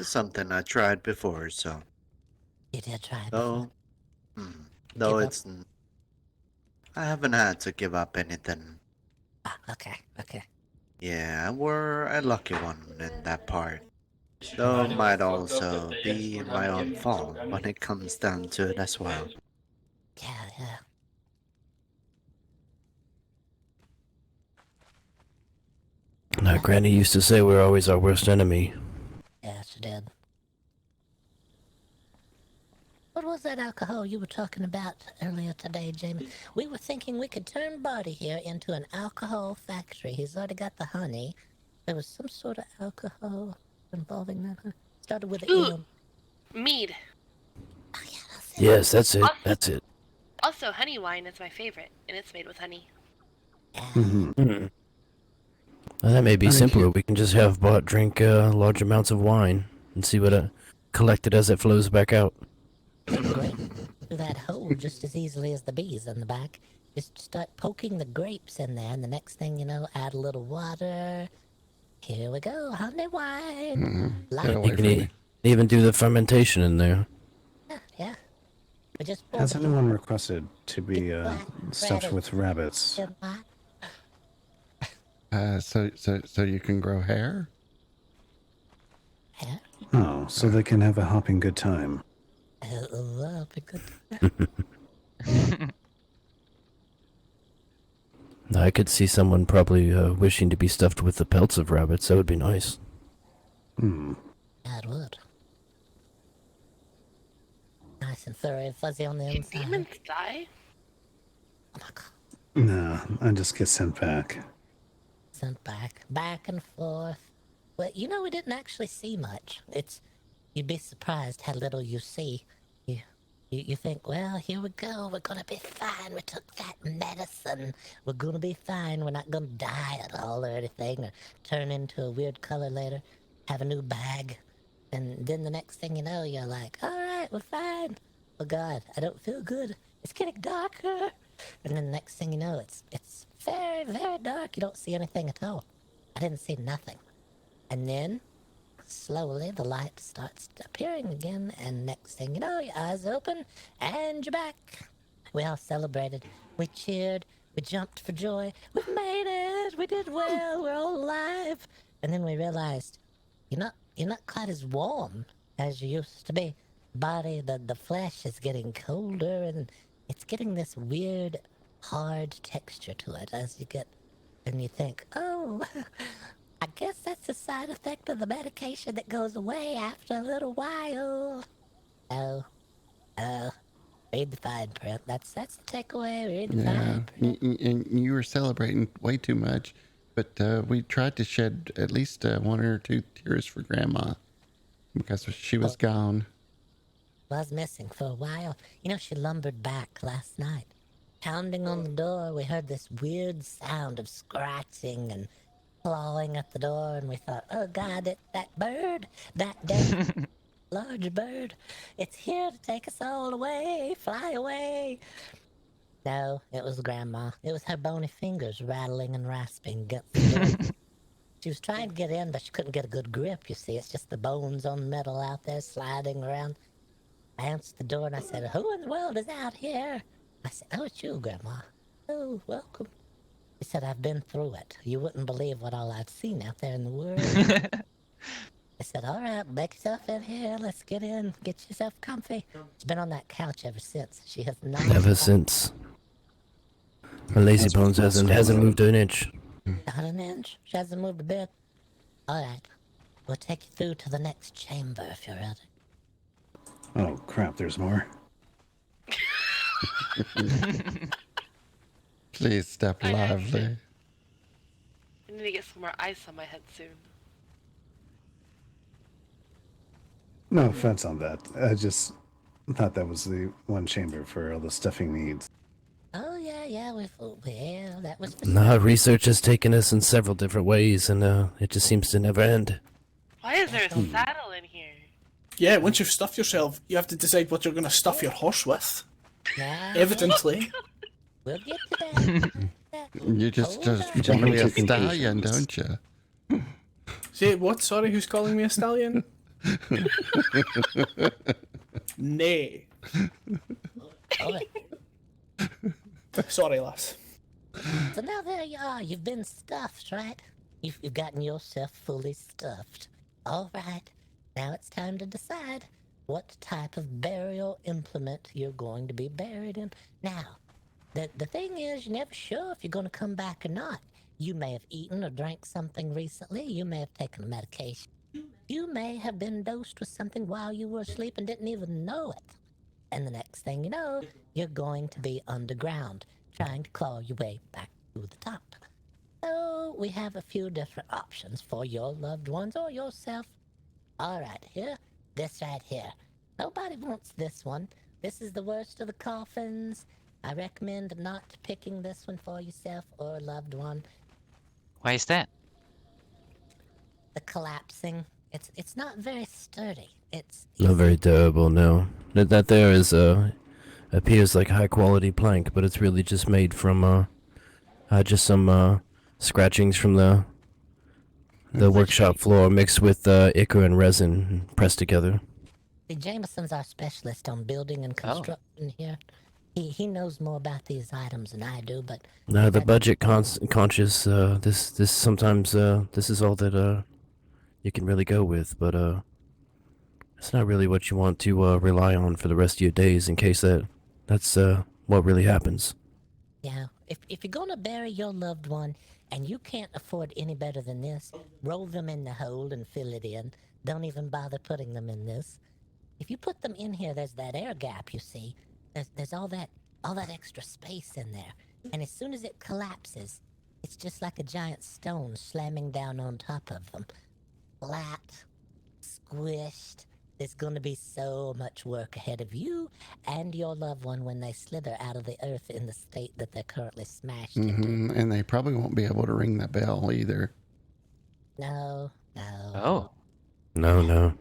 S2: something I tried before, so.
S8: You did try it
S2: Though,
S8: before.
S2: though
S8: Give up?
S2: it's. I haven't had to give up anything.
S8: Ah, okay.
S2: Yeah, we're a lucky one in that part. Though it might also be my own fault when it comes down to it as well.
S8: Yeah.
S9: Now, Granny used to say we're always our worst enemy.
S8: Yeah, she did. What was that alcohol you were talking about earlier today, Jamie? We were thinking we could turn Barty here into an alcohol factory. He's already got the honey. There was some sort of alcohol involving that. Started with an
S5: Ooh.
S8: M.
S5: Mead.
S8: Oh, yeah, that's it.
S9: Yes, that's it. That's it.
S5: Also, honey wine is my favorite, and it's made with honey.
S8: Yeah.
S7: Mhm.
S9: Hmm. Well, that may be
S7: I think
S9: simpler.
S7: you-
S9: We can just have Bart drink large amounts of wine and see what collected as it flows back out.
S8: Great. Do that hole just as easily as the bees on the back. Just start poking the grapes in there, and the next thing you know, add a little water. Here we go, honey wine.
S1: Get
S8: Light.
S1: away
S9: You
S1: from
S9: can
S1: me.
S9: even do the fermentation in there.
S8: Yeah. We just pour
S7: Has
S8: the
S7: anyone requested to be
S8: black
S7: stuffed
S8: rabbit
S7: with rabbits?
S8: in my-
S1: So you can grow hair?
S8: Yeah.
S7: Oh, so they can have a hopping good time.
S8: That'll be good.
S9: I could see someone probably wishing to be stuffed with the pelts of rabbits. That would be nice.
S7: Hmm.
S8: That would. Nice and furry and fuzzy on the
S5: Can
S8: inside.
S5: demons die?
S8: Oh my god.
S7: Nah, I just get sent back.
S8: Sent back and forth. Well, you know, we didn't actually see much. You'd be surprised how little you see. You think, well, here we go, we're gonna be fine. We took that medicine. We're gonna be fine. We're not gonna die at all or anything, or turn into a weird color later, have a new bag. And then the next thing you know, you're like, all right, we're fine. Oh God, I don't feel good. It's getting darker. And then the next thing you know, it's very, very dark. You don't see anything at all. I didn't see nothing. And then, slowly, the light starts appearing again, and next thing you know, your eyes open, and you're back. We all celebrated. We cheered. We jumped for joy. We made it. We did well. We're all alive. And then we realized, you're not quite as warm as you used to be. Body, the flesh is getting colder, and it's getting this weird, hard texture to it as you get, and you think, oh, I guess that's a side effect of the medication that goes away after a little while. Oh, read the fine print. That's the takeaway. Read the
S1: Yeah.
S8: fine print.
S1: And you were celebrating way too much, but we tried to shed at least one or two tears for Grandma because she was gone.
S8: Was missing for a while. You know, she lumbered back last night. Pounding on the door, we heard this weird sound of scratching and clawing at the door, and we thought, oh God, it's that bird, that dead large bird. It's here to take us all away, fly away. No, it was Grandma. It was her bony fingers rattling and rasping against the door. She was trying to get in, but she couldn't get a good grip, you see. It's just the bones on metal out there sliding around. I answered the door and I said, "Who in the world is out here?" I said, "Oh, it's you, Grandma." "Oh, welcome." She said, "I've been through it. You wouldn't believe what all I've seen out there in the world." I said, "All right, make yourself in here. Let's get in. Get yourself comfy." She's been on that couch ever since. She has not.
S9: Ever since. Her lazy bones hasn't moved an inch.
S8: Not an inch. She hasn't moved a bit. All right. We'll take you through to the next chamber if you're ready.
S7: Oh, crap, there's more.
S1: Please step
S5: I know.
S1: lively.
S5: I need to get some more ice on my head soon.
S7: No offense on that. I just thought that was the one chamber for all the stuffing needs.
S8: Oh, yeah. Well, that was for
S9: Nah, research has taken us in several different ways, and it just seems to never end.
S5: Why is there a saddle in here?
S3: Yeah, once you've stuffed yourself, you have to decide what you're going to stuff your horse with.
S8: Nah,
S3: Evidently.
S8: We'll get to that.
S1: You just
S8: Hold
S1: want
S8: on.
S1: to be a
S7: Jumping to
S1: stallion,
S7: conclusions.
S1: don't you?
S3: Say what? Sorry, who's calling me a stallion? Nay.
S8: All right.
S3: Sorry, lass.
S8: So now there you are. You've been stuffed, right? You've gotten yourself fully stuffed. All right. Now it's time to decide what type of burial implement you're going to be buried in. Now, the thing is, you're never sure if you're going to come back or not. You may have eaten or drank something recently. You may have taken a medication. You may have been dosed with something while you were asleep and didn't even know it. And the next thing you know, you're going to be underground, trying to claw your way back to the top. So we have a few different options for your loved ones or yourself. All right, this right here. Nobody wants this one. This is the worst of the coffins. I recommend not picking this one for yourself or a loved one.
S4: Why is that?
S8: The collapsing, it's not very sturdy. It's
S9: Not very durable, no. That there is appears like high quality plank, but it's really just made from just some scratchings from the workshop floor mixed with ichor and resin pressed together.
S8: See, Jameson's our specialist on building and construction here. He knows more about these items than I do, but
S9: No, the budget conscious. This sometimes this is all that you can really go with, but it's not really what you want to rely on for the rest of your days in case that's what really happens.
S8: yeah, if you're gonna bury your loved one and you can't afford any better than this, roll them in the hole and fill it in. Don't even bother putting them in this. If you put them in here, there's that air gap, you see. There's all that extra space in there. And as soon as it collapses, it's just like a giant stone slamming down on top of them. Flat, squished. There's gonna be so much work ahead of you and your loved one when they slither out of the earth in the state that they're currently smashed into.
S1: And they probably won't be able to ring the bell either.
S8: No.
S4: Oh.
S9: No.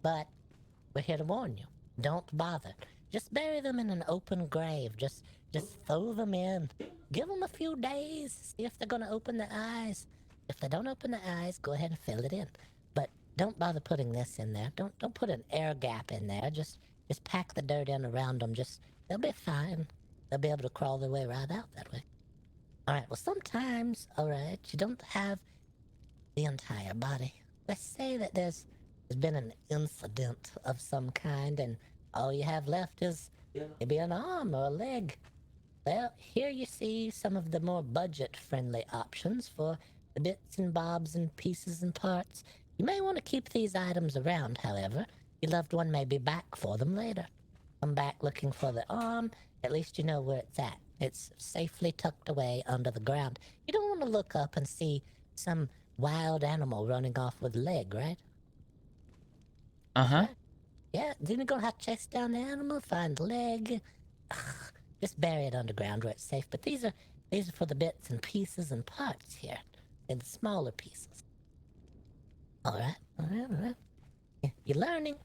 S8: But we're here to warn you. Don't bother. Just bury them in an open grave. Just throw them in. Give them a few days. See if they're going to open their eyes. If they don't open their eyes, go ahead and fill it in. But don't bother putting this in there. Don't put an air gap in there. Just pack the dirt in around them. They'll be fine. They'll be able to crawl their way right out that way. All right, well, sometimes, all right, you don't have the entire body. Let's say that there's been an incident of some kind and all you have left is maybe an arm or a leg. Well, here you see some of the more budget-friendly options for the bits and bobs and pieces and parts. You may want to keep these items around, however. Your loved one may be back for them later. Come back looking for the arm, at least you know where it's at. It's safely tucked away under the ground. You don't want to look up and see some wild animal running off with a leg, right?
S4: Uh-huh.
S8: Yeah, then you're gonna have to chase down the animal, find the leg. Just bury it underground where it's safe. But these are for the bits and pieces and parts here. They're the smaller pieces. All right. You're learning.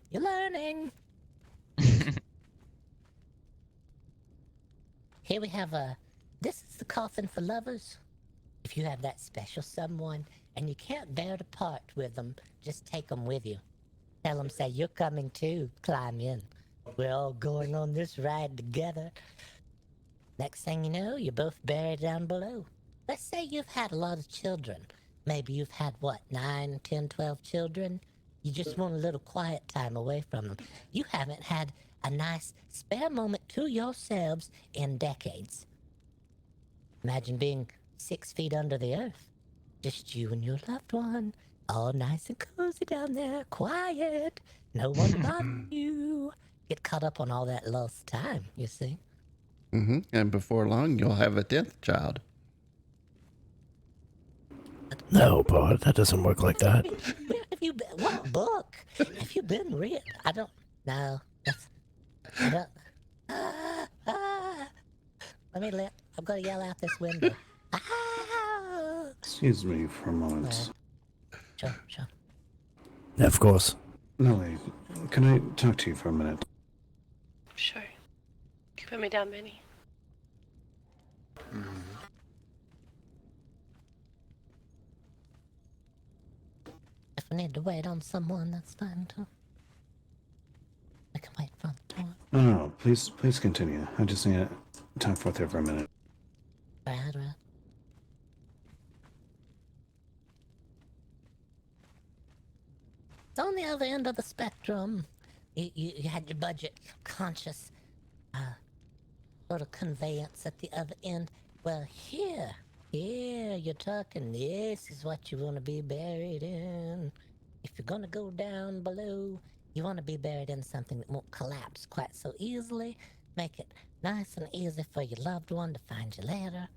S8: Here we have this is the coffin for lovers. If you have that special someone and you can't bear to part with them, just take them with you. Tell them, say, you're coming too. Climb in. We're all going on this ride together. Next thing you know, you're both buried down below. Let's say you've had a lot of children. Maybe you've had, 9, 10, 12 children? You just want a little quiet time away from them. You haven't had a nice spare moment to yourselves in decades. Imagine being 6 feet under the earth. Just you and your loved one, all nice and cozy down there, quiet. No one to bother you. Get caught up on all that lost time, you see.
S1: And before long, you'll have a 10th child.
S9: No, Bart, that doesn't work like that.
S8: Where have you been? What book have you been reading? I don't. No, that's. I don't. I've got to yell out this window.
S7: Excuse me for a moment.
S8: Sure.
S9: Yeah, of course.
S7: Nelly, can I talk to you for a minute?
S5: Sure. You put me down, Benny.
S8: If I need to wait on someone, that's fine too. I can wait for the door.
S7: No, please continue. I just need to talk with her for a minute.
S8: Right. It's on the other end of the spectrum. You had your budget conscious sort of conveyance at the other end. Well, here, you're talking. This is what you want to be buried in. If you're gonna go down below, you want to be buried in something that won't collapse quite so easily. Make it nice and easy for your loved one to find you later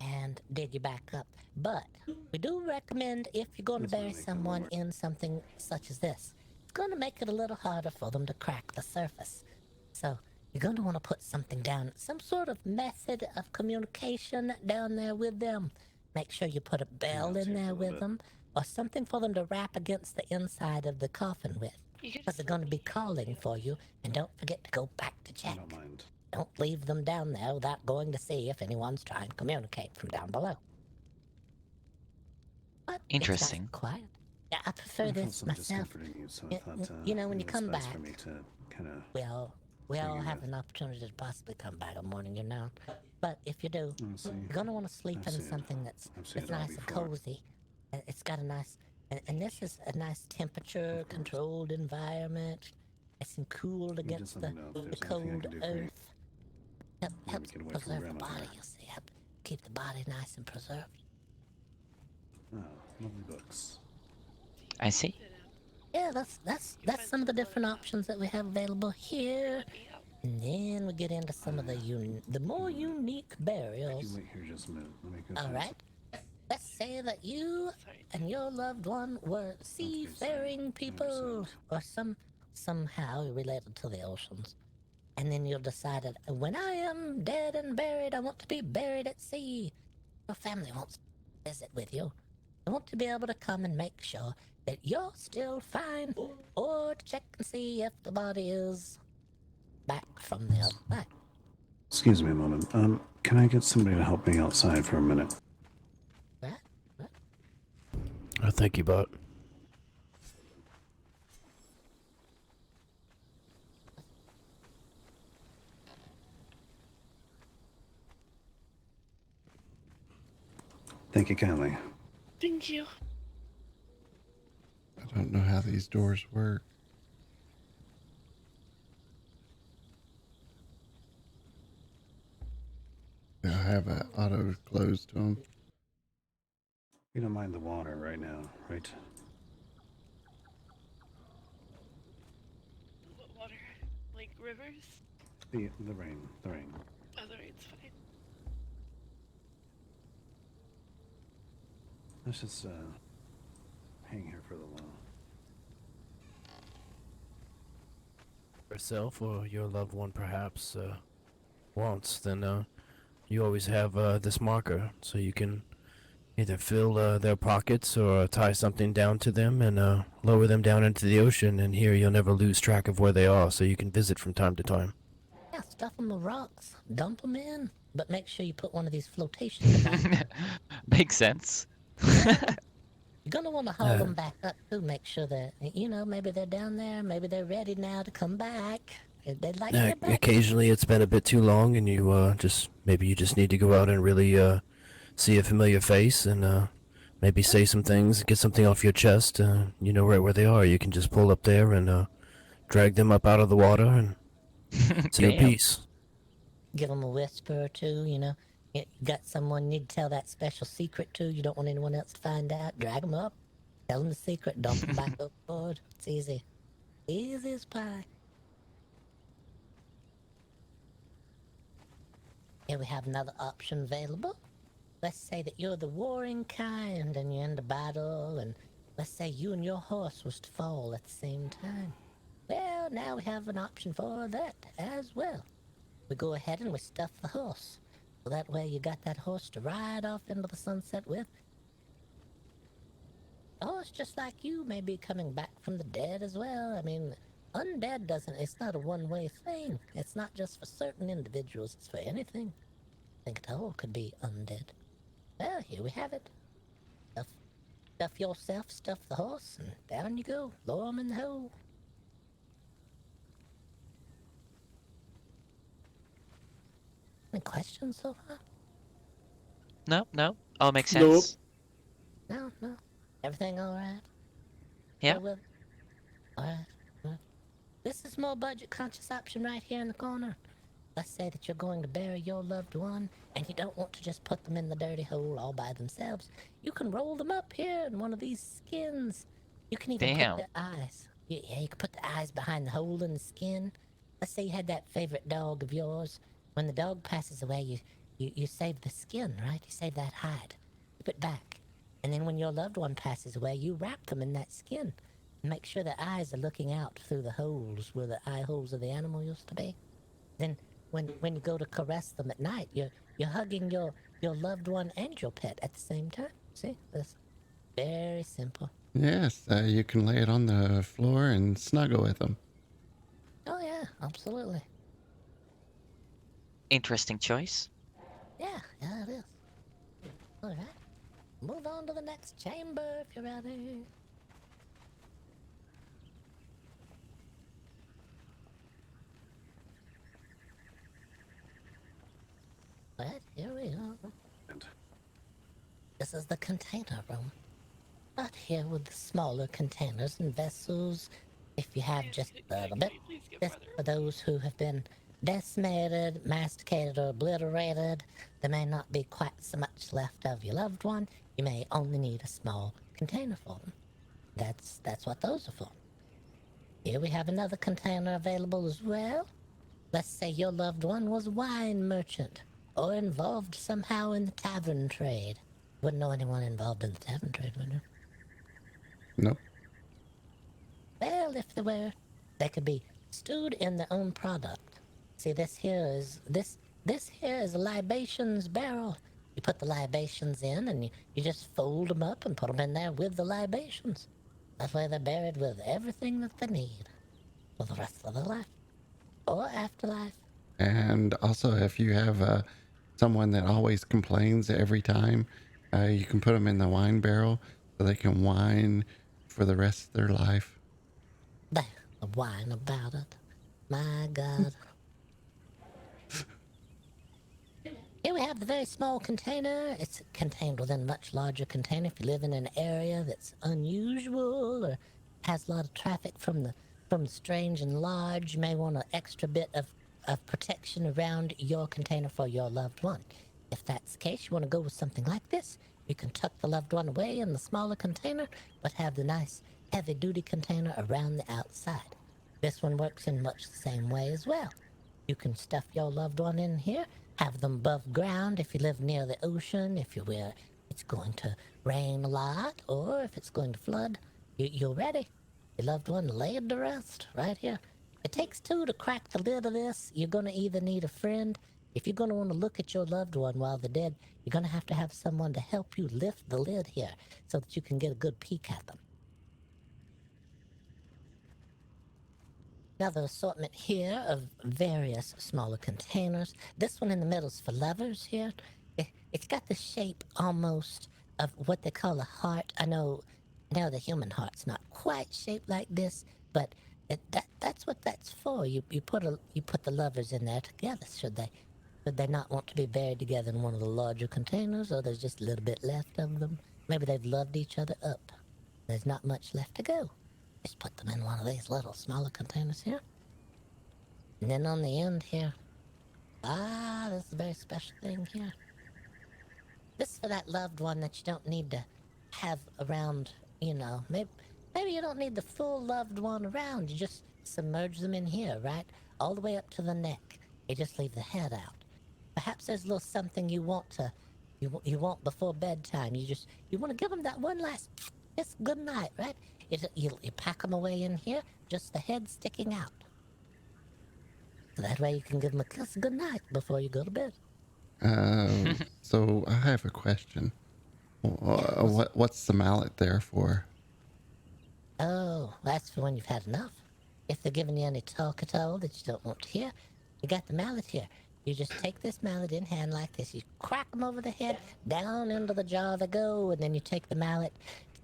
S8: and dig you back up. But we do recommend, if you're going to bury someone in something such as this, it's going to make it a little harder for them to crack the surface. So you're going to want to put something down, some sort of method of communication down there with them. Make sure you put a bell in there with them, or something for them to wrap against the inside of the coffin with. Because they're going to be calling for you, and don't forget to go back to check.
S7: I don't mind.
S8: Don't leave them down there without going to see if anyone's trying to communicate from down below. But
S4: Interesting.
S8: It's nice and quiet. Yeah, I prefer
S7: I felt
S8: this
S7: some
S8: myself.
S7: discomfort in you, so I thought,
S8: You know, when you
S7: it was
S8: come
S7: best
S8: back,
S7: for me to kind of.
S8: we all
S7: you
S8: have
S7: with.
S8: an opportunity to possibly come back a morning, you know. But if you do, you're gonna want to sleep
S7: I've
S8: in
S7: seen it.
S8: something that's
S7: I've seen it all
S8: nice and
S7: before.
S8: cozy. It's got a nice, and this is a nice temperature-controlled environment. It's cooled
S7: just
S8: against
S7: let me know if
S8: the
S7: there's anything I
S8: cold
S7: can do for you.
S8: earth. Helps
S7: get away from
S8: preserve the
S7: Grandma
S8: body,
S7: there.
S8: you see. Help keep the body nice and preserved.
S7: Oh, lovely books.
S4: I see.
S8: Yeah, that's some of the different options that we have available here. And then we get into some of the more unique
S7: Could
S8: burials.
S7: you wait here just a minute? Let me go
S8: All
S7: through
S8: right. Let's say that you
S5: Sorry.
S8: and your loved one were seafaring people, or somehow related to the oceans. And then you decided, when I am dead and buried, I want to be buried at sea. Your family wants to visit with you. They want to be able to come and make sure that you're still fine, or to check and see if the body is back from the other side.
S7: Excuse me a moment. Can I get somebody to help me outside for a minute?
S8: Right?
S9: Oh, thank you, Bart.
S7: Thank you kindly.
S5: Thank you.
S1: I don't know how these doors work. I have an auto close to them.
S7: You don't mind the water right now, right?
S5: What water? Like rivers?
S7: The rain. The rain.
S5: Oh, the rain's fine.
S7: Let's just hang here for a little while.
S9: Yourself or your loved one perhaps wants, then you always have this marker, so you can either fill their pockets or tie something down to them and lower them down into the ocean, and here you'll never lose track of where they are, so you can visit from time to time.
S8: Yeah, stuff them with rocks. Dump them in. but make sure you put one of these flotation devices.
S4: Makes sense.
S8: You're gonna want to haul them back up too. Make sure that maybe they're down there. Maybe they're ready now to come back. They'd like to get back.
S9: Occasionally it's been a bit too long, and you maybe you just need to go out and really see a familiar face and maybe say some things, get something off your chest. You know right where they are. You can just pull up there and drag them up out of the water and see your
S4: Damn.
S9: piece.
S8: Give them a whisper or two. You got someone you need to tell that special secret to. You don't want anyone else to find out. Drag them up. Tell them the secret. Dump them back overboard. It's easy. Easy as pie. Here we have another option available. Let's say that you're the warring kind and you're in the battle, and let's say you and your horse was to fall at the same time. Well, now we have an option for that as well. We go ahead and we stuff the horse. So that way you got that horse to ride off into the sunset with. The horse, just like you, may be coming back from the dead as well. I mean, undead it's not a one-way thing. It's not just for certain individuals, it's for anything. I think it all could be undead. Well, here we have it. Stuff yourself, stuff the horse, and down you go. Lower 'em in the hole. Any questions so far?
S4: No. All makes
S3: Nope.
S4: sense.
S8: No. Everything all right?
S4: Yeah.
S8: All right. This is more budget-conscious option right here in the corner. Let's say that you're going to bury your loved one, and you don't want to just put them in the dirty hole all by themselves. You can roll them up here in one of these skins. You can even
S4: Damn.
S8: put their eyes. Yeah, you can put the eyes behind the hole in the skin. Let's say you had that favorite dog of yours. When the dog passes away, you save the skin, right? You save that hide. Keep it back. And then when your loved one passes away, you wrap them in that skin. And make sure their eyes are looking out through the holes where the eye holes of the animal used to be. Then when you go to caress them at night, you're hugging your loved one and your pet at the same time. See? That's very simple.
S1: Yes, you can lay it on the floor and snuggle with them.
S8: Oh yeah, absolutely.
S4: Interesting choice.
S8: Yeah, it is. Alright. Move on to the next chamber if you're ready. But here we are. This is the container room. Out here with the smaller containers and vessels, if you have just a little bit. This for those who have been decimated, masticated, or obliterated. There may not be quite so much left of your loved one. You may only need a small container for them. That's what those are for. Here we have another container available as well. Let's say your loved one was a wine merchant or involved somehow in the tavern trade. Wouldn't know anyone involved in the tavern trade, would you?
S1: Nope.
S8: Well, if they were, they could be stewed in their own product. See, this here is a libations barrel. You put the libations in and you just fold them up and put them in there with the libations. That way they're buried with everything that they need for the rest of their life or afterlife.
S1: And also, if you have someone that always complains every time, you can put them in the wine barrel so they can whine for the rest of their life.
S8: The whine about it. My God. Here we have the very small container. It's contained within a much larger container. If you live in an area that's unusual or has a lot of traffic from the strange and large, you may want an extra bit of protection around your container for your loved one. If that's the case, you want to go with something like this. You can tuck the loved one away in the smaller container, but have the nice heavy-duty container around the outside. This one works in much the same way as well. You can stuff your loved one in here, have them above ground if you live near the ocean, if you're where it's going to rain a lot, or if it's going to flood. You're ready. Your loved one laid to rest right here. It takes two to crack the lid of this. You're going to either need a friend. If you're going to want to look at your loved one while they're dead, you're going to have someone to help you lift the lid here so that you can get a good peek at them. another assortment here of various smaller containers. This one in the middle is for lovers here. It's got the shape almost of what they call a heart. I know the human heart's not quite shaped like this, but that's what that's for. You put the lovers in there together. Should they not want to be buried together in one of the larger containers, or there's just a little bit left of them? Maybe they've loved each other up. There's not much left to go. Just put them in one of these little smaller containers here. And then on the end here, this is a very special thing here. This is for that loved one that you don't need to have around, maybe you don't need the full loved one around. You just submerge them in here, right? All the way up to the neck. You just leave the head out. Perhaps there's a little something you want before bedtime. You want to give them that one last kiss good night, right? You pack them away in here, just the head sticking out. So that way you can give them a kiss good night before you go to bed.
S1: So I have a question. What's the mallet there for?
S8: Oh, that's for when you've had enough. If they're giving you any talk at all that you don't want to hear, you got the mallet here. You just take this mallet in hand like this. You crack them over the head, down into the jaw they go, and then you take the mallet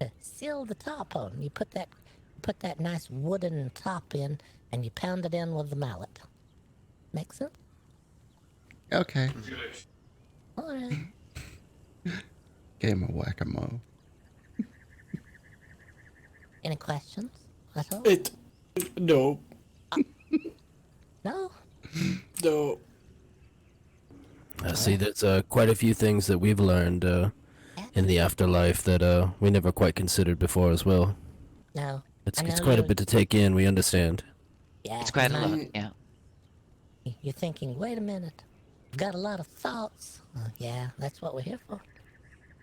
S8: to seal the top on. You put that nice wooden top in, and you pound it in with the mallet. Make sense?
S1: Okay.
S8: All right.
S1: Game of whack-a-mole.
S8: Any questions at all?
S3: No.
S8: No?
S3: No.
S9: I see there's quite a few things that we've learned in the afterlife that we never quite considered before as well.
S8: No.
S9: It's quite a bit to take in, we understand.
S8: Yeah,
S4: It's quite a lot, yeah.
S8: You're thinking, wait a minute. I've got a lot of thoughts. Yeah, that's what we're here for.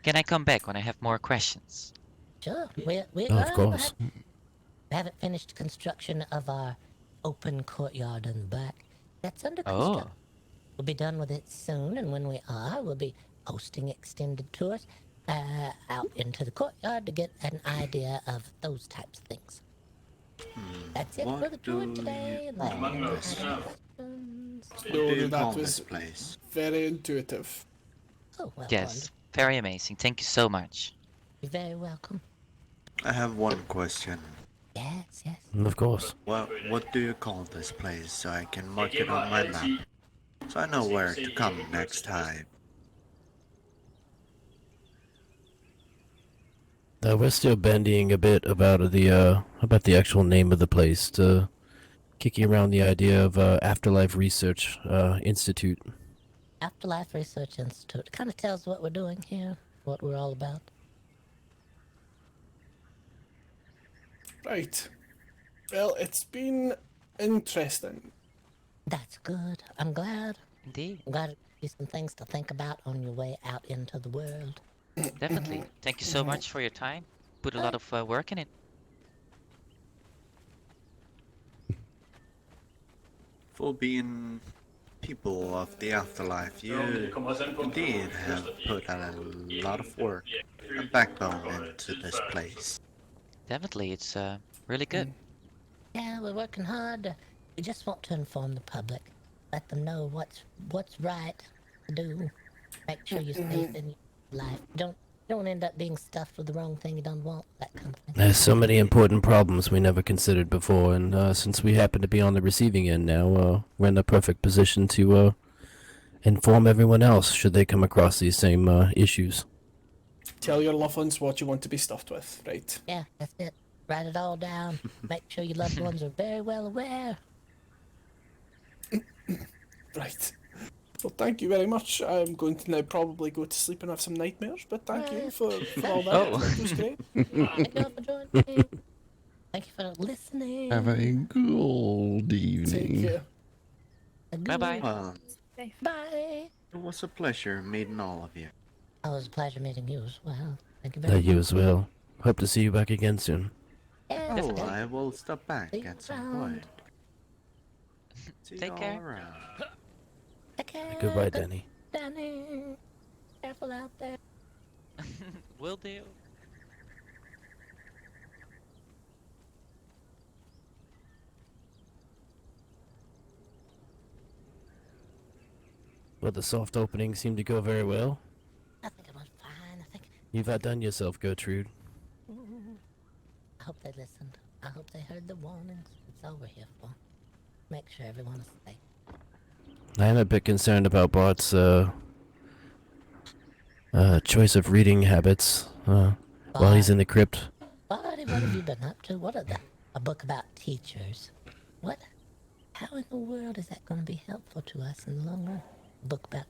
S4: Can I come back when I have more questions?
S8: Sure.
S9: Of course.
S8: We haven't finished construction of our open courtyard in the back. That's under construction.
S4: Oh.
S8: We'll be done with it soon, and when we are, we'll be hosting extended tours out into the courtyard to get an idea of those types of things. That's it for the tour today.
S2: What do you call this place?
S3: Very intuitive.
S8: Oh, well,
S4: Yes, very amazing. Thank you so much.
S8: you're very welcome.
S2: I have one question.
S8: Yes.
S9: Of course.
S2: What do you call this place so I can mark it on my map? So I know where to come next time.
S9: We're still bandying a bit about the actual name of the place, to kicking around the idea of Afterlife Research Institute.
S8: Afterlife Research Institute. Kind of tells what we're doing here, what we're all about.
S3: Right. Well, it's been interesting.
S8: That's good. I'm glad.
S4: Indeed.
S8: I'm glad it gives you some things to think about on your way out into the world.
S4: Definitely. Thank you so much for your time. Put a lot of work in it.
S2: For being people of the afterlife, you indeed have put a lot of work and backbone into this place.
S4: Definitely, it's really good.
S8: Yeah, we're working hard. We just want to inform the public, let them know what's right to do. Make sure you're safe in your life. Don't end up being stuffed with the wrong thing you don't want. That kind of thing.
S9: There's so many important problems we never considered before, and since we happen to be on the receiving end now, we're in the perfect position to inform everyone else should they come across these same issues.
S3: Tell your loved ones what you want to be stuffed with, right?
S8: Yeah, that's it. Write it all down. Make sure your loved ones are very well aware.
S3: Right. Well, thank you very much. I'm going to now probably go to sleep and have some nightmares, but thank you for all that.
S4: Oh.
S3: That was great.
S8: Thank you all for joining me. Thank you for listening.
S1: Have a good
S3: Take
S1: evening.
S3: care.
S4: Bye-bye.
S2: Well,
S8: Bye.
S2: it was a pleasure meeting all of you.
S8: Oh, it was a pleasure meeting you as well. Thank you very much.
S9: You as well. Hope to see you back again soon.
S8: Yeah,
S2: Oh, I will stop back
S8: See you
S2: at some
S8: around.
S2: point. See
S4: Take
S2: you
S4: care.
S2: all around.
S8: Take care.
S9: Goodbye, Danny.
S8: Danny. Careful out there.
S4: Will do.
S9: Well, the soft opening seemed to go very well.
S8: I think it went fine. I think.
S9: You've outdone yourself, Gertrude.
S8: I hope they listened. I hope they heard the warnings. It's all we're here for. Make sure everyone is safe.
S9: I am a bit concerned about Bart's choice of reading habits while he's in the crypt.
S8: Buddy, what have you been up to? What are the... A book about teachers. What? How in the world is that going to be helpful to us in the long run? A book about...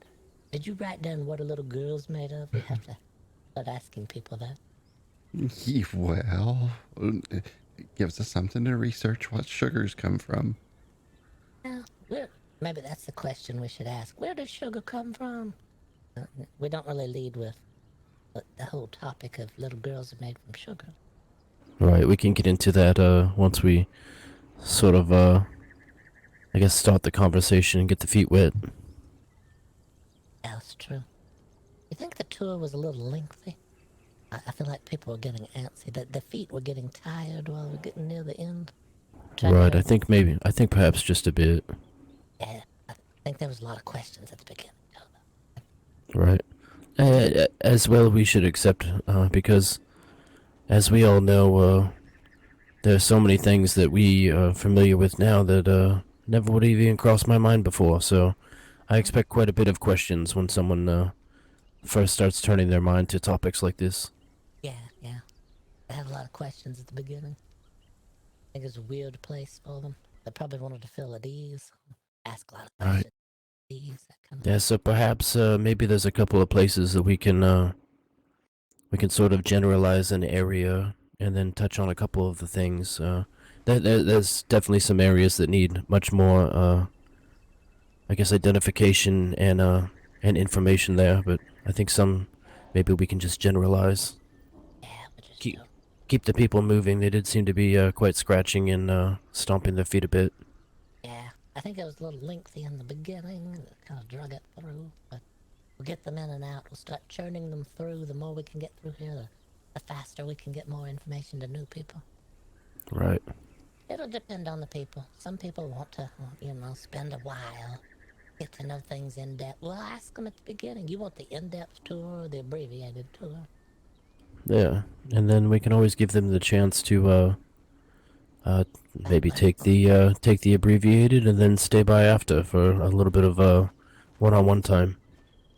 S8: Did you write down what a little girl's made of? We have to start asking people that.
S1: Well, it gives us something to research what sugars come from.
S8: Well, maybe that's the question we should ask. Where does sugar come from? We don't really lead with the whole topic of little girls are made from sugar.
S9: Right, we can get into that once we sort of, I guess, start the conversation and get the feet wet.
S8: That's true. You think the tour was a little lengthy? I feel like people were getting antsy. The feet were getting tired while we're getting near the end.
S9: Right, I think perhaps just a bit.
S8: Yeah, I think there was a lot of questions at the beginning.
S9: Right. As well, we should accept, because, as we all know, there's so many things that we are familiar with now that never would have even crossed my mind before, so I expect quite a bit of questions when someone first starts turning their mind to topics like this.
S8: Yeah. They had a lot of questions at the beginning. I think it was a weird place for them. They probably wanted to feel at ease, ask a lot of questions.
S9: Right.
S8: Ease, that kind of
S9: Yeah, so perhaps maybe there's a couple of places that we can sort of generalize an area and then touch on a couple of the things. There's definitely some areas that need much more, I guess, identification and information there. But I think some maybe we can just generalize.
S8: Yeah, but just
S9: Keep the people moving. They did seem to be quite scratching and stomping their feet a bit.
S8: Yeah, I think it was a little lengthy in the beginning, and it kind of drug it through, but we'll get them in and out. We'll start churning them through. The more we can get through here, the faster we can get more information to new people.
S9: Right.
S8: It'll depend on the people. Some people want to, spend a while, get to know things in depth. Well, ask them at the beginning. You want the in-depth tour or the abbreviated tour?
S9: Yeah, and then we can always give them the chance to maybe take the abbreviated and then stay by after for a little bit of one-on-one time.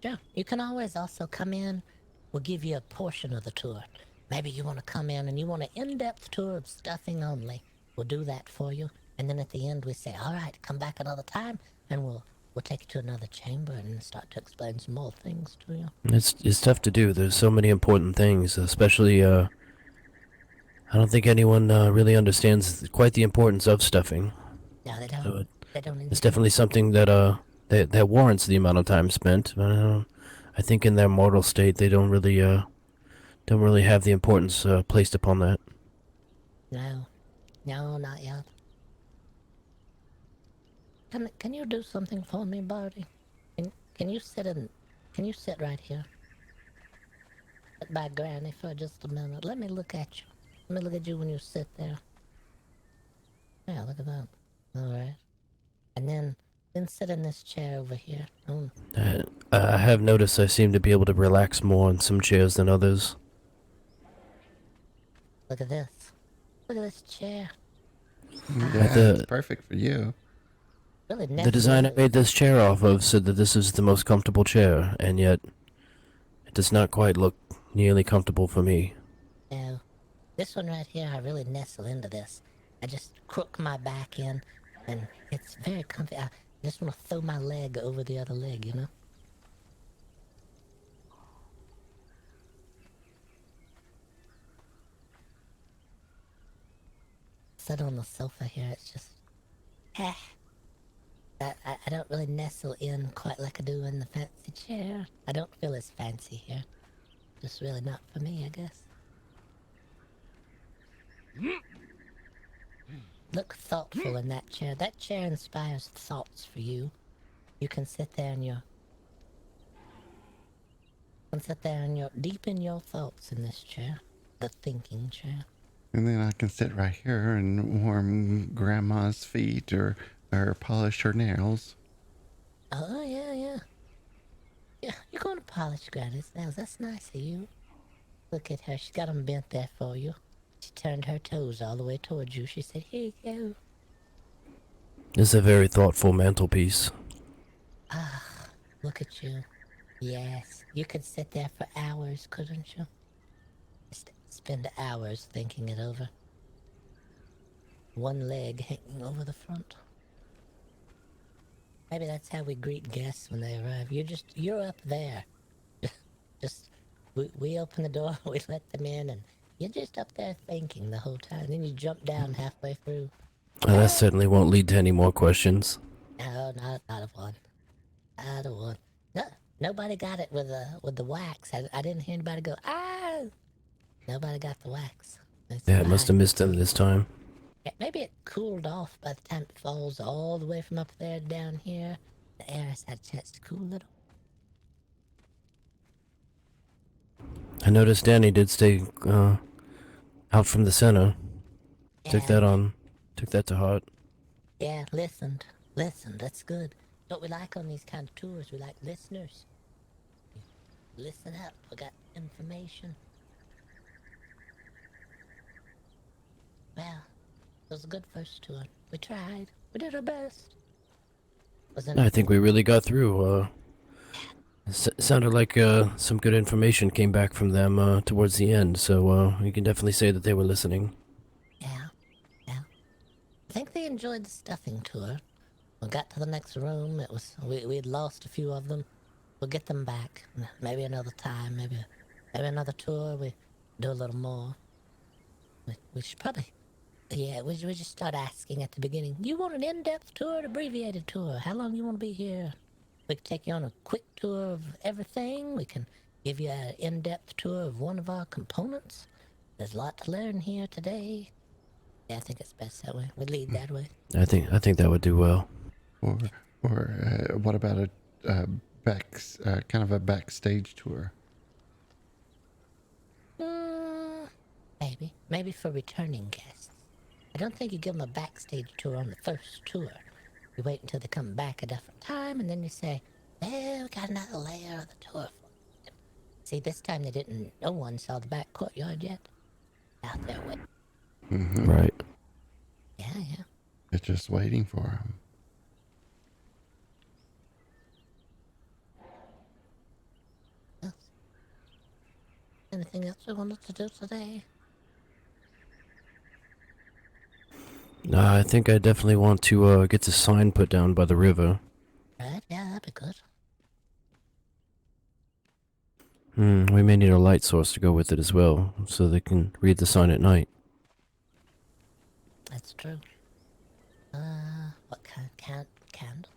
S8: Sure. You can always also come in. We'll give you a portion of the tour. Maybe you want to come in and you want an in-depth tour of stuffing only. We'll do that for you. And then at the end we say, all right, come back another time and we'll take you to another chamber and start to explain some more things to you.
S9: It's tough to do. There's so many important things, especially I don't think anyone really understands quite the importance of stuffing.
S8: No, they don't.
S9: So
S8: They don't.
S9: it's definitely something that that warrants the amount of time spent. But I think in their mortal state they don't really have the importance placed upon that.
S8: No, not yet. Can you do something for me, Barty? Can you sit right here? Sit by Granny for just a minute. Let me look at you. Let me look at you when you sit there. Yeah, look at that. All right. And then sit in this chair over here.
S9: I have noticed I seem to be able to relax more in some chairs than others.
S8: Look at this. Look at this chair.
S1: Yeah, it's perfect for you.
S8: Really
S9: The designer made this chair off of said that this is the most comfortable chair, and yet it does not quite look nearly comfortable for me.
S8: No. This one right here, I really nestle into this. I just crook my back in, and it's very comfy. I just want to throw my leg over the other leg, you know? Sit on the sofa here, it's just... I don't really nestle in quite like I do in the fancy chair. I don't feel as fancy here. Just really not for me, I guess. Look thoughtful in that chair. That chair inspires thoughts for you. You can sit there and you're deep in your thoughts in this chair. The thinking chair.
S1: And then I can sit right here and warm Grandma's feet or polish her nails.
S8: Oh, yeah. Yeah, you're going to polish Granny's nails. That's nice of you. Look at her. She got them bent there for you. She turned her toes all the way towards you. She said, here you go.
S9: This is a very thoughtful mantelpiece.
S8: Ah, look at you. Yes, you could sit there for hours, couldn't you? Spend hours thinking it over. One leg hanging over the front. Maybe that's how we greet guests when they arrive. You're up there. We open the door, we let them in, and you're just up there thinking the whole time. Then you jump down halfway through.
S9: That certainly won't lead to any more questions.
S8: No, not a one. Not a one. No, nobody got it with the wax. I didn't hear anybody go, ah! Nobody got the wax.
S9: Yeah, I must have missed them this time.
S8: Maybe it cooled off by the time it falls all the way from up there down here. The air has had a chance to cool a little.
S9: I noticed Danny did stay out from the center.
S8: Yeah.
S9: Took that to heart.
S8: Yeah, listened. That's good. What we like on these kind of tours, we like listeners. Listen up, we got information. Well, it was a good first tour. We tried. We did our best.
S9: I think we really got through. Sounded like some good information came back from them towards the end, so you can definitely say that they were listening.
S8: Yeah. I think they enjoyed the stuffing tour. We got to the next room. We'd lost a few of them. We'll get them back. Maybe another time. Maybe another tour. We do a little more. We should probably. Yeah, we just start asking at the beginning. You want an in-depth tour or an abbreviated tour? How long you want to be here? We can take you on a quick tour of everything. We can give you an in-depth tour of one of our components. There's a lot to learn here today. Yeah, I think it's best that way. We lead that way.
S9: I think that would do well.
S1: Or what about a kind of a backstage tour?
S8: Maybe for returning guests. I don't think you give them a backstage tour on the first tour. You wait until they come back a different time, and then you say, well, we got another layer of the tour for them. See, this time no one saw the back courtyard yet. Out there waiting.
S1: Mm-hmm.
S9: Right.
S8: Yeah.
S1: It's just waiting for them.
S8: Anything else we wanted to do today?
S9: I think I definitely want to get the sign put down by the river.
S8: Right, yeah, that'd be good.
S9: We may need a light source to go with it as well, so they can read the sign at night.
S8: That's true. What kind? Candle?